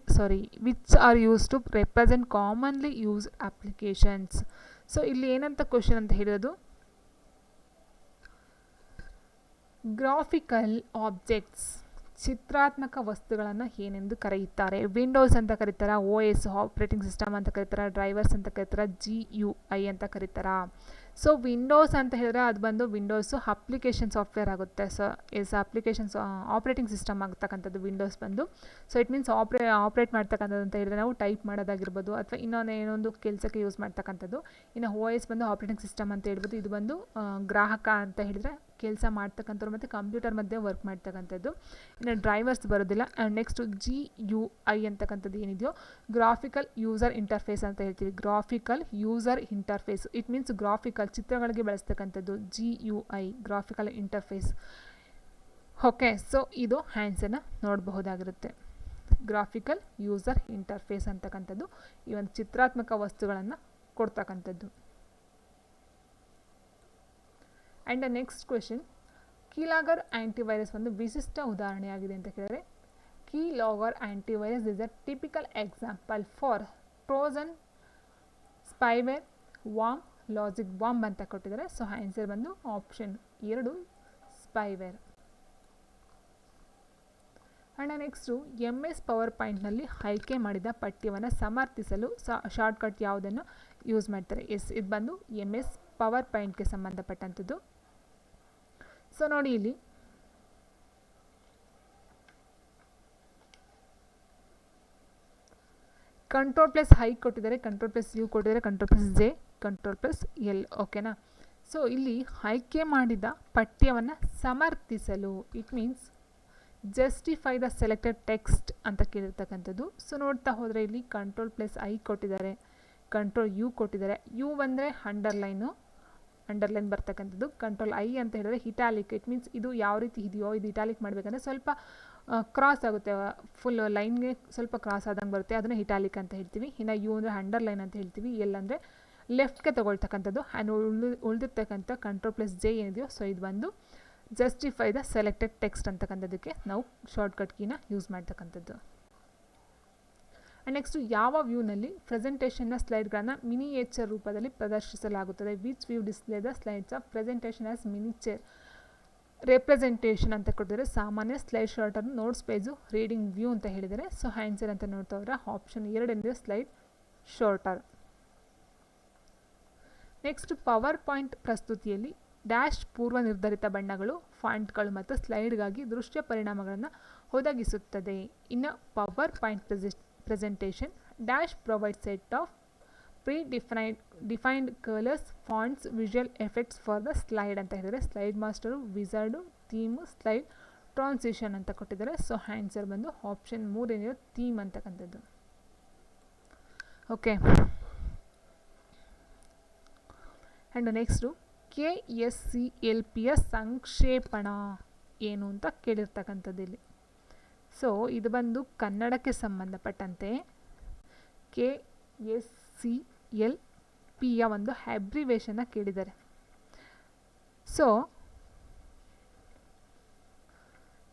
which are use to represent commonly used applications. So ಇಲ್ಲಿ ಏನಂತ ಕ್ವಶನ್ ಅಂತ ಹೇಳೋದು, ಗ್ರಾಫಿಕಲ್ ಆಬ್ಜೆಕ್ಟ್ಸ್ ಚಿತ್ರಾತ್ಮಕ ವಸ್ತುಗಳನ್ನು ಏನೆಂದು ಕರೆಯುತ್ತಾರೆ. ವಿಂಡೋಸ್ ಅಂತ ಕರೀತಾರ, OS ಆಪ್ರೇಟಿಂಗ್ ಸಿಸ್ಟಮ್ ಅಂತ ಕರೀತಾರ, ಡ್ರೈವರ್ಸ್ ಅಂತ ಕರೀತಾರ, GUI ಅಂತ ಕರೀತಾರ. ಸೊ ವಿಂಡೋಸ್ ಅಂತ ಹೇಳಿದ್ರೆ ಅದು ಬಂದು ವಿಂಡೋಸು ಅಪ್ಲಿಕೇಶನ್ ಸಾಫ್ಟ್ವೇರ್ ಆಗುತ್ತೆ. ಸೊ ಅಪ್ಲಿಕೇಶನ್ಸ್ ಆಪ್ರೇಟಿಂಗ್ ಸಿಸ್ಟಮ್ ಆಗ್ತಕ್ಕಂಥದ್ದು ವಿಂಡೋಸ್ ಬಂದು. ಸೊ ಇಟ್ ಮೀನ್ಸ್ ಆಪ್ರೇಟ್ ಮಾಡ್ತಕ್ಕಂಥದ್ದು ಅಂತ ಹೇಳಿದ್ರೆ ನಾವು ಟೈಪ್ ಮಾಡೋದಾಗಿರ್ಬೋದು ಅಥವಾ ಇನ್ನೊಂದು ಕೆಲಸಕ್ಕೆ ಯೂಸ್ ಮಾಡ್ತಕ್ಕಂಥದ್ದು. ಇನ್ನು OS ಬಂದು ಆಪ್ರೇಟಿಂಗ್ ಸಿಸ್ಟಮ್ ಅಂತ ಹೇಳ್ಬೋದು. ಇದು ಬಂದು ಗ್ರಾಹಕ ಅಂತ ಹೇಳಿದ್ರೆ ಕೆಲಸ ಮಾಡ್ತಕ್ಕಂಥವ್ರು ಮತ್ತು ಕಂಪ್ಯೂಟರ್ ಮಧ್ಯೆ ವರ್ಕ್ ಮಾಡ್ತಕ್ಕಂಥದ್ದು. ಇನ್ನು ಡ್ರೈವರ್ಸ್ ಬರೋದಿಲ್ಲ. ಆ್ಯಂಡ್ ನೆಕ್ಸ್ಟ್ GUI ಅಂತಕ್ಕಂಥದ್ದು ಏನಿದೆಯೋ ಗ್ರಾಫಿಕಲ್ ಯೂಸರ್ ಇಂಟರ್ಫೇಸ್ ಅಂತ ಹೇಳ್ತೀವಿ. Graphical user interface it means graphical ಚಿತ್ರಗಳಿಗೆ ಬಳಸ್ತಕ್ಕಂಥದ್ದು GUI graphical interface. Okay, so ಇದು ಆನ್ಸರ್ನ ನೋಡಬಹುದಾಗಿರುತ್ತೆ. ಗ್ರಾಫಿಕಲ್ ಯೂಸರ್ ಇಂಟರ್ಫೇಸ್ ಅಂತಕ್ಕಂಥದ್ದು ಈ ಒಂದು ಚಿತ್ರಾತ್ಮಕ ವಸ್ತುಗಳನ್ನು ಕೊಡ್ತಕ್ಕಂಥದ್ದು. And next question, keylogger antivirus ಒಂದು ವಿಶಿಷ್ಟ ಉದಾಹರಣೆಯಾಗಿದೆ ಅಂತ ಕೇಳಿದರೆ keylogger antivirus is a typical example for trojan, spyware, worm, logic bomb ಅಂತ ಕೊಟ್ಟಿದ್ದಾರೆ. ಸೊ ಆನ್ಸರ್ ಬಂದು option 2 spyware. And next MS power ಪಾಯಿಂಟ್ನಲ್ಲಿ ಆಯ್ಕೆ ಮಾಡಿದ ಪಠ್ಯವನ್ನು ಸಮರ್ಥಿಸಲು ಶಾರ್ಟ್ಕಟ್ ಯಾವುದನ್ನು ಯೂಸ್ ಮಾಡ್ತಾರೆ. ಇದು ಬಂದು MS ಪವರ್ ಪಾಯಿಂಟ್ಗೆ ಸಂಬಂಧಪಟ್ಟಂಥದ್ದು. ಸೊ ನೋಡಿ ಇಲ್ಲಿ Ctrl+I ಕೊಟ್ಟಿದ್ದಾರೆ, Ctrl+U ಕೊಟ್ಟಿದ್ದಾರೆ, Ctrl+J, Ctrl+L. ಓಕೆನಾ. ಸೊ ಇಲ್ಲಿ ಆಯ್ಕೆ ಮಾಡಿದ ಪಠ್ಯವನ್ನು ಸಮರ್ಥಿಸಲು it means justify the selected text ಅಂತ ಕೇಳಿರ್ತಕ್ಕಂಥದ್ದು. ಸೊ ನೋಡ್ತಾ ಹೋದರೆ ಇಲ್ಲಿ Ctrl+I ಕೊಟ್ಟಿದ್ದಾರೆ, ಕಂಟ್ರೋಲ್ ಯು ಕೊಟ್ಟಿದ್ದಾರೆ. ಯು ಬಂದರೆ ಅಂಡರ್ಲೈನ್ ಬರ್ತಕ್ಕಂಥದ್ದು. ಕಂಟ್ರೋಲ್ ಐ ಅಂತ ಹೇಳಿದ್ರೆ ಇಟಾಲಿಕ್. ಇಟ್ ಮೀನ್ಸ್ ಇದು ಯಾವ ರೀತಿ ಇದೆಯೋ ಇದು ಇಟಾಲಿಕ್ ಮಾಡಬೇಕಂದ್ರೆ ಸ್ವಲ್ಪ ಕ್ರಾಸ್ ಆಗುತ್ತೆ, ಫುಲ್ ಲೈನ್ಗೆ ಸ್ವಲ್ಪ ಕ್ರಾಸ್ ಆದಂಗೆ ಬರುತ್ತೆ, ಅದನ್ನು ಇಟಾಲಿಕ್ ಅಂತ ಹೇಳ್ತೀವಿ. ಇನ್ನು ಯು ಅಂದರೆ ಅಂಡರ್ಲೈನ್ ಅಂತ ಹೇಳ್ತೀವಿ. ಎಲ್ ಅಂದರೆ ಲೆಫ್ಟ್ಗೆ ತೊಗೊಳ್ತಕ್ಕಂಥದ್ದು. ಆ್ಯಂಡ್ ಉಳಿದಿರ್ತಕ್ಕಂಥ ಕಂಟ್ರೋಲ್+J ಏನಿದೆಯೋ ಸೊ ಇದು ಬಂದು ಜಸ್ಟಿಫೈ ದ ಸೆಲೆಕ್ಟೆಡ್ ಟೆಕ್ಸ್ಟ್ ಅಂತಕ್ಕಂಥದ್ದಕ್ಕೆ ನಾವು ಶಾರ್ಟ್ಕಟ್ ಕೀನ ಯೂಸ್ ಮಾಡ್ತಕ್ಕಂಥದ್ದು. ಆ್ಯಂಡ್ ನೆಕ್ಸ್ಟು ಯಾವ ವ್ಯೂನಲ್ಲಿ ಪ್ರೆಸೆಂಟೇಷನ್ನ ಸ್ಲೈಡ್ಗಳನ್ನು ಮಿನಿಯೇಚರ್ ರೂಪದಲ್ಲಿ ಪ್ರದರ್ಶಿಸಲಾಗುತ್ತದೆ. Which view display the slides of presentation as miniature representation ಅಂತ ಕೊಟ್ಟಿದ್ದಾರೆ. ಸಾಮಾನ್ಯ slide sorter, notes page, reading view ಅಂತ ಹೇಳಿದರೆ. ಸೊ ಆನ್ಸರ್ ಅಂತ ನೋಡ್ತಾ ಹೋದರೆ ಆಪ್ಷನ್ 2 ಏನಿದೆ slide sorter. Next PowerPoint ಪ್ರಸ್ತುತಿಯಲ್ಲಿ ಡ್ಯಾಶ್ ಪೂರ್ವ ನಿರ್ಧರಿತ ಬಣ್ಣಗಳು, ಫಾಂಟ್ಗಳು ಮತ್ತು ಸ್ಲೈಡ್ಗಾಗಿ ದೃಶ್ಯ ಪರಿಣಾಮಗಳನ್ನು ಒದಗಿಸುತ್ತದೆ. ಇನ್ನು PowerPoint presentation dash provide set of defined colours, fonts, visual effects for the slide ಅಂತ ಹೇಳಿದರೆ. Slide master, wizard, theme, slide transition ಅಂತ ಕೊಟ್ಟಿದ್ದಾರೆ. ಸೊ ಆನ್ಸರ್ ಬಂದು ಆಪ್ಷನ್ 3 ಏನಿದೆ ಥೀಮ್ ಅಂತಕ್ಕಂಥದ್ದು. ಓಕೆ, ಆ್ಯಂಡ್ ನೆಕ್ಸ್ಟು KSCLPಯ ಸಂಕ್ಷೇಪಣ ಏನು ಅಂತ ಕೇಳಿರ್ತಕ್ಕಂಥದ್ದು ಇಲ್ಲಿ. ಸೊ ಇದು ಬಂದು ಕನ್ನಡಕ್ಕೆ ಸಂಬಂಧಪಟ್ಟಂತೆ KSCLPಯ ಒಂದು ಅಬ್ರಿವೇಷನ್ನ ಕೇಳಿದ್ದಾರೆ. ಸೊ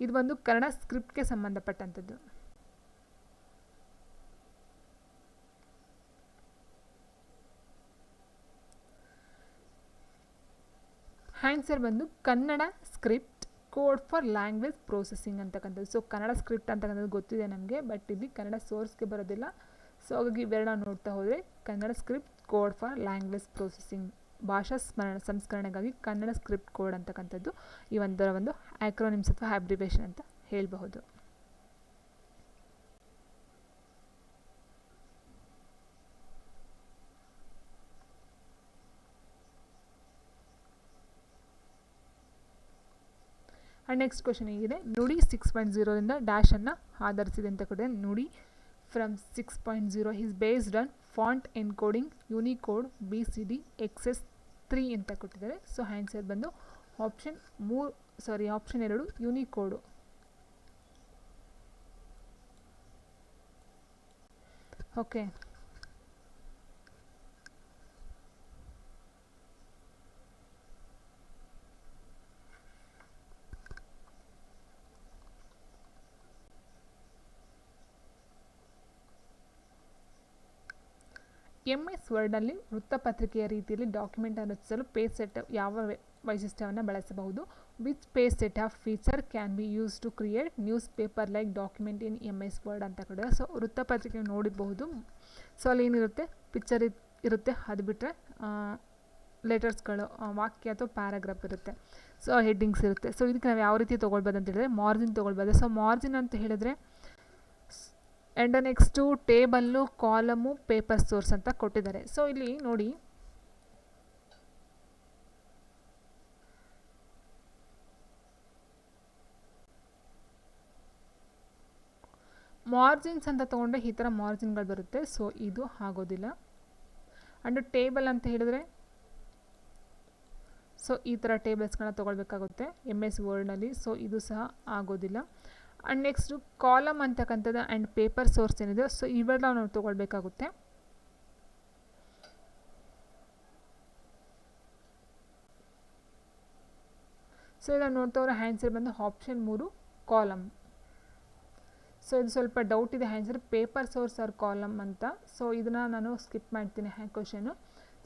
ಇದು ಬಂದು ಕನ್ನಡ ಸ್ಕ್ರಿಪ್ಟ್ಗೆ ಸಂಬಂಧಪಟ್ಟಂಥದ್ದು. ಆನ್ಸರ್ ಬಂದು Kannada script code for language processing ಅಂತಕ್ಕಂಥದ್ದು. ಸೊ ಕನ್ನಡ ಸ್ಕ್ರಿಪ್ಟ್ ಅಂತಕ್ಕಂಥದ್ದು ಗೊತ್ತಿದೆ ನಮಗೆ, ಬಟ್ ಇಲ್ಲಿ ಕನ್ನಡ ಸೋರ್ಸ್ಗೆ ಬರೋದಿಲ್ಲ. ಸೊ ಹಾಗಾಗಿ ಇವೆರಡ ನೋಡ್ತಾ ಹೋದರೆ Kannada script code for language processing, ಭಾಷಾ ಸಂಸ್ಕರಣೆಗಾಗಿ ಕನ್ನಡ ಸ್ಕ್ರಿಪ್ಟ್ ಕೋಡ್ ಅಂತಕ್ಕಂಥದ್ದು ಈ ಒಂದರ ಒಂದು ಆಕ್ರೋನಿಮ್ಸ್ ಅಥವಾ ಅಬ್ರಿವೇಷನ್ ಅಂತ ಹೇಳಬಹುದು. ಆ್ಯಂಡ್ ನೆಕ್ಸ್ಟ್ ಕ್ವಶನ್ ಹೇಗಿದೆ, ನುಡಿ 6.0ರಿಂದ ಡ್ಯಾಶನ್ನು ಆಧರಿಸಿದೆ ಅಂತ ಕೊಟ್ಟಿದೆ. Nudi from 6.0 is based on font encoding Unicode BCD XS3 ಅಂತ ಕೊಟ್ಟಿದ್ದಾರೆ. ಸೊ ಆನ್ಸರ್ ಬಂದು ಆಪ್ಷನ್ 2 ಯೂನಿಕೋಡು. ಓಕೆ, MS ವರ್ಡ್ನಲ್ಲಿ ವೃತ್ತಪತ್ರಿಕೆಯ ರೀತಿಯಲ್ಲಿ ಡಾಕ್ಯುಮೆಂಟನ್ನು ರಚಿಸಲು ಪೇಜ್ ಸೆಟ್ ಯಾವ ವೈಶಿಷ್ಟ್ಯವನ್ನು ಬಳಸಬಹುದು. Which page set of feature can be use to create newspaper like document in MS word ಅಂತ ಕೊಡಿದೆ. ಸೊ ವೃತ್ತಪತ್ರಿಕೆ ನೋಡಿರಬಹುದು. ಸೊ ಅಲ್ಲಿ ಏನಿರುತ್ತೆ, ಪಿಕ್ಚರ್ ಇರುತ್ತೆ, ಅದು ಬಿಟ್ಟರೆ ಲೆಟರ್ಸ್ಗಳು, ವಾಕ್ಯ ಅಥವಾ ಪ್ಯಾರಾಗ್ರಾಫ್ ಇರುತ್ತೆ. ಸೊ ಹೆಡ್ಡಿಂಗ್ಸ್ ಇರುತ್ತೆ. ಸೊ ಇದಕ್ಕೆ ನಾವು ಯಾವ ರೀತಿ ತೊಗೊಳ್ಬೋದು ಅಂತ ಹೇಳಿದ್ರೆ ಮಾರ್ಜಿನ್ ತೊಗೊಳ್ಬೋದು. ಸೊ ಮಾರ್ಜಿನ್ ಅಂತ ಹೇಳಿದ್ರೆ and next table, column, paper source ಅಂತ ಕೊಟ್ಟಿದ್ದಾರೆ. ಸೊ ಇಲ್ಲಿ ನೋಡಿ, ಮಾರ್ಜಿನ್ಸ್ ಅಂತ ತೊಗೊಂಡ್ರೆ ಈ ಥರ ಮಾರ್ಜಿನ್ಗಳು ಬರುತ್ತೆ. ಸೊ ಇದು ಆಗೋದಿಲ್ಲ. ಆ್ಯಂಡ್ ಟೇಬಲ್ ಅಂತ ಹೇಳಿದ್ರೆ ಸೊ ಈ ಥರ ಟೇಬಲ್ಸ್ಗಳನ್ನ ತೊಗೊಳ್ಬೇಕಾಗುತ್ತೆ MS ವರ್ಡ್ನಲ್ಲಿ. ಸೊ ಇದು ಸಹ ಆಗೋದಿಲ್ಲ. ಆ್ಯಂಡ್ ನೆಕ್ಸ್ಟು ಕಾಲಮ್ ಅಂತಕ್ಕಂಥದ್ದು ಆ್ಯಂಡ್ ಪೇಪರ್ ಸೋರ್ಸ್ ಏನಿದೆ ಸೊ ಇವೆಲ್ಲ ನಾವು ತೊಗೊಳ್ಬೇಕಾಗುತ್ತೆ. ಸೊ ಇದನ್ನು ನೋಡ್ತವ್ರೆ ಆನ್ಸರ್ ಬಂದು ಆಪ್ಷನ್ 3 ಕಾಲಮ್. ಸೊ ಇದು ಸ್ವಲ್ಪ ಡೌಟ್ ಇದೆ answer, paper source or column ಅಂತ. ಸೊ ಇದನ್ನು ನಾನು ಸ್ಕಿಪ್ ಮಾಡ್ತೀನಿ ಕ್ವಶನು.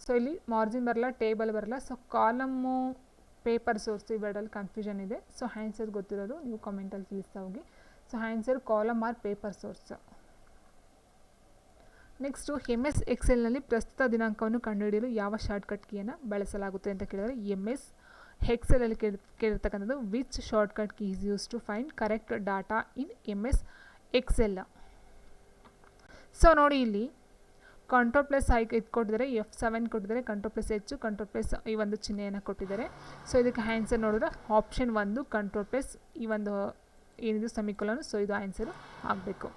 ಸೊ ಇಲ್ಲಿ ಮಾರ್ಜಿನ್ ಬರಲ್ಲ, ಟೇಬಲ್ ಬರಲ್ಲ. ಸೊ ಕಾಲಮ್ಮು, ಪೇಪರ್ ಸೋರ್ಸ್ ಇವೆರಡಲ್ಲಿ ಕನ್ಫ್ಯೂಷನ್ ಇದೆ. ಸೊ ಆನ್ಸರ್ ಗೊತ್ತಿರೋದು ನೀವು ಕಾಮೆಂಟಲ್ಲಿ ತಿಳಿಸ್ತಾ ಹೋಗಿ. So answer column or paper source. Next MS ಎಕ್ಸೆಲ್ನಲ್ಲಿ ಪ್ರಸ್ತುತ ದಿನಾಂಕವನ್ನು ಕಂಡುಹಿಡಿಯಲು ಯಾವ ಶಾರ್ಟ್ಕಟ್ ಕೀಯನ್ನು ಬಳಸಲಾಗುತ್ತೆ ಅಂತ ಕೇಳಿದರೆ MS ಎಕ್ಸೆಲಲ್ಲಿ ಕೇಳಿರ್ತಕ್ಕಂಥದ್ದು which shortcut key is use to find correct data in MS Excel. So ನೋಡಿ ಇಲ್ಲಿ ಕಂಟ್ರೋಲ್+I ಇದು ಕೊಟ್ಟಿದ್ದಾರೆ, F7 ಕೊಟ್ಟಿದ್ದಾರೆ, ಕಂಟ್ರೋಲ್+H, ಕಂಟ್ರೋಲ್+ ಈ ಒಂದು ಚಿಹ್ನೆಯನ್ನು ಕೊಟ್ಟಿದ್ದಾರೆ. ಸೊ ಇದಕ್ಕೆ ಆನ್ಸರ್ ನೋಡಿದ್ರೆ ಆಪ್ಷನ್ 1 ಕಂಟ್ರೋಲ್+ ಈ ಒಂದು ಏನಿದು ಸೆಮಿಕೊಲನ್. ಸೊ ಇದು ಆನ್ಸರು ಆಗಬೇಕು.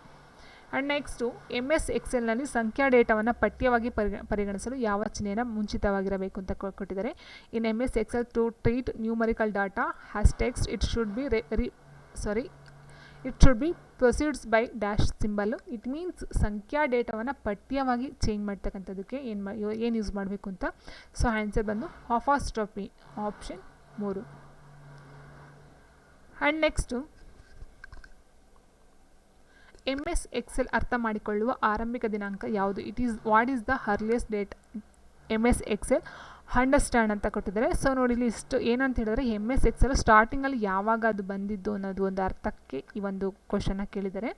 ಆ್ಯಂಡ್ ನೆಕ್ಸ್ಟು MS ಎಕ್ಸೆಲ್ನಲ್ಲಿ ಸಂಖ್ಯಾ ಡೇಟಾವನ್ನು ಪಠ್ಯವಾಗಿ ಪರಿಗಣಿಸಲು ಯಾವ ಚಿಹ್ನೆಯನ್ನು ಮುಂಚಿತವಾಗಿರಬೇಕು ಅಂತ ಕೊಟ್ಟಿದ್ದಾರೆ. In MS Excel to treat numerical data has text it should be proceeds by dash symbol. It means ಸಂಖ್ಯಾ ಡೇಟಾವನ್ನು ಪಠ್ಯವಾಗಿ ಚೇಂಜ್ ಮಾಡ್ತಕ್ಕಂಥದ್ದಕ್ಕೆ ಏನು ಯೂಸ್ ಮಾಡಬೇಕು ಅಂತ. ಸೊ ಆನ್ಸರ್ ಬಂದು apostrophe, option 3. And next MS Excel ಅರ್ಥ ಮಾಡಿಕೊಳ್ಳುವ ಆರಂಭಿಕ ದಿನಾಂಕ ಯಾವುದು? What is the earliest date MS Excel understand ಅಂತ ಕೊಟ್ಟಿದ್ದಾರೆ. ಸೊ ನೋಡಿ ಇಲ್ಲಿ ಇಷ್ಟು ಏನಂತ ಹೇಳಿದ್ರೆ MS ಎಕ್ಸೆಲ್ ಸ್ಟಾರ್ಟಿಂಗಲ್ಲಿ ಯಾವಾಗ ಅದು ಬಂದಿದ್ದು ಅನ್ನೋದು ಒಂದು ಅರ್ಥಕ್ಕೆ ಈ ಒಂದು ಕ್ವಶನ್ನ ಕೇಳಿದ್ದಾರೆ.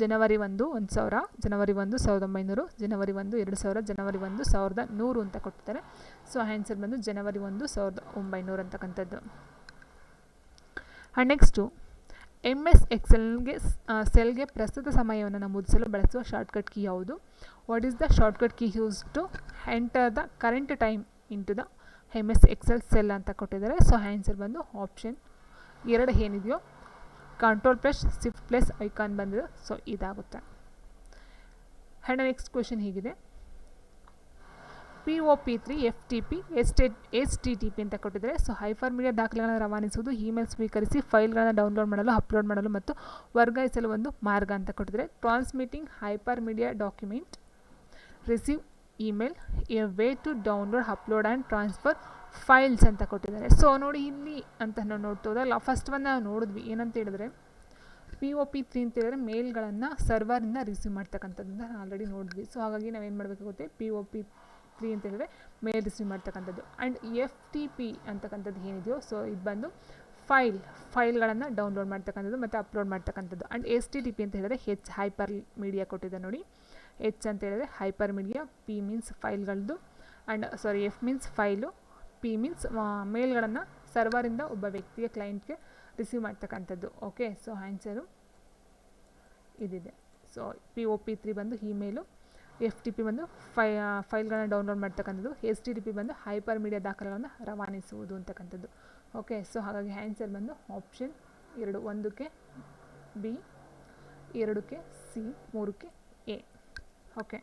ಜನವರಿ 1, 1000, ಜನವರಿ 1, 1900, ಜನವರಿ 1, 2000, ಜನವರಿ 1, 1100 ಅಂತ ಕೊಟ್ಟಿದ್ದಾರೆ. ಸೊ ಆನ್ಸರ್ ಬಂದು ಜನವರಿ 1, 1900 ಅಂತಕ್ಕಂಥದ್ದು. ಆ್ಯಂಡ್ ನೆಕ್ಸ್ಟು MS ಎಕ್ಸೆಲ್ಗೆ ಸೆಲ್ಗೆ ಪ್ರಸ್ತುತ ಸಮಯವನ್ನು ನಮೂದಿಸಲು ಬಳಸುವ ಶಾರ್ಟ್ಕಟ್ ಕೀ ಯಾವುದು? What is the shortcut key use to enter the current time into the MS Excel cell ಅಂತ ಕೊಟ್ಟಿದ್ದಾರೆ. ಸೊ ಆನ್ಸರ್ ಬಂದು ಆಪ್ಷನ್ 2 ಏನಿದೆಯೋ Ctrl+Shift+ ಐಕಾನ್ ಬಂದಿದೆ. ಸೊ ಇದಾಗುತ್ತೆ. ಆ್ಯಂಡ್ ನೆಕ್ಸ್ಟ್ ಕ್ವೆಶನ್ ಹೀಗಿದೆ, POP3, FTP, HTTP ಅಂತ ಕೊಟ್ಟಿದ್ದಾರೆ. ಸೊ ಹೈಪರ್ ಮೀಡಿಯಾ ದಾಖಲೆಗಳನ್ನು ರವಾನಿಸುವುದು, ಇಮೇಲ್ ಸ್ವೀಕರಿಸಿ, ಫೈಲ್ಗಳನ್ನು ಡೌನ್ಲೋಡ್ ಮಾಡಲು, ಅಪ್ಲೋಡ್ ಮಾಡಲು ಮತ್ತು ವರ್ಗಾಯಿಸಲು ಒಂದು ಮಾರ್ಗ ಅಂತ ಕೊಟ್ಟಿದ್ದಾರೆ. Transmitting hypermedia document, receive email, a way to download, upload and transfer files ಅಂತ ಕೊಟ್ಟಿದ್ದಾರೆ. ಸೊ ನೋಡಿ ಇಲ್ಲಿ ಅಂತ ನಾವು ನೋಡ್ತೋದಲ್ಲ, ಫಸ್ಟ್ ಒಂದು ನಾವು ನೋಡಿದ್ವಿ ಏನಂತ ಹೇಳಿದ್ರೆ POP3 ಅಂತ ಹೇಳಿದ್ರೆ ಮೇಲ್ಗಳನ್ನು ಸರ್ವರಿಂದ ರಿಸೀವ್ ಮಾಡ್ತಕ್ಕಂಥದ್ದು ಆಲ್ರೆಡಿ ನೋಡಿದ್ವಿ. ಸೊ ಹಾಗಾಗಿ ನಾವೇನು ಮಾಡಬೇಕಾಗುತ್ತೆ, POP3 ಅಂತ ಹೇಳಿದ್ರೆ ಮೇಲ್ ರಿಸೀವ್ ಮಾಡ್ತಕ್ಕಂಥದ್ದು. ಆ್ಯಂಡ್ FTP ಅಂತಕ್ಕಂಥದ್ದು ಏನಿದೆಯೋ ಸೊ ಇದು ಬಂದು ಫೈಲ್ಗಳನ್ನು ಡೌನ್ಲೋಡ್ ಮಾಡ್ತಕ್ಕಂಥದ್ದು ಮತ್ತು ಅಪ್ಲೋಡ್ ಮಾಡ್ತಕ್ಕಂಥದ್ದು. ಆ್ಯಂಡ್ HTTP ಅಂತ ಹೇಳಿದ್ರೆ ಹೈಪರ್ ಮೀಡಿಯಾ ಕೊಟ್ಟಿದೆ ನೋಡಿ. H ಅಂತ ಹೇಳಿದ್ರೆ ಹೈಪರ್ ಮೀಡಿಯಾ, P ಮೀನ್ಸ್ ಫೈಲ್ಗಳದ್ದು, and F means file, P means ಮೇಲ್ಗಳನ್ನು ಸರ್ವರಿಂದ ಒಬ್ಬ ವ್ಯಕ್ತಿಯ ಕ್ಲೈಂಟ್ಗೆ ರಿಸೀವ್ ಮಾಡ್ತಕ್ಕಂಥದ್ದು. ಓಕೆ, ಸೊ ಆನ್ಸರು ಇದಿದೆ. ಸೊ POP3 ಬಂದು ಇಮೇಲು, FTP ಬಂದು ಫೈಲ್ಗಳನ್ನು ಡೌನ್ಲೋಡ್ ಮಾಡ್ತಕ್ಕಂಥದ್ದು, HTTP ಬಂದು ಹೈಪರ್ ಮೀಡಿಯಾ ದಾಖಲೆಗಳನ್ನು ರವಾನಿಸುವುದು ಅಂತಕ್ಕಂಥದ್ದು. ಓಕೆ, ಸೊ ಹಾಗಾಗಿ ಆನ್ಸರ್ ಬಂದು ಆಪ್ಷನ್ 2, 1ಕ್ಕೆ B, 2ಕ್ಕೆ C, 3ಕ್ಕೆ A. ಓಕೆ.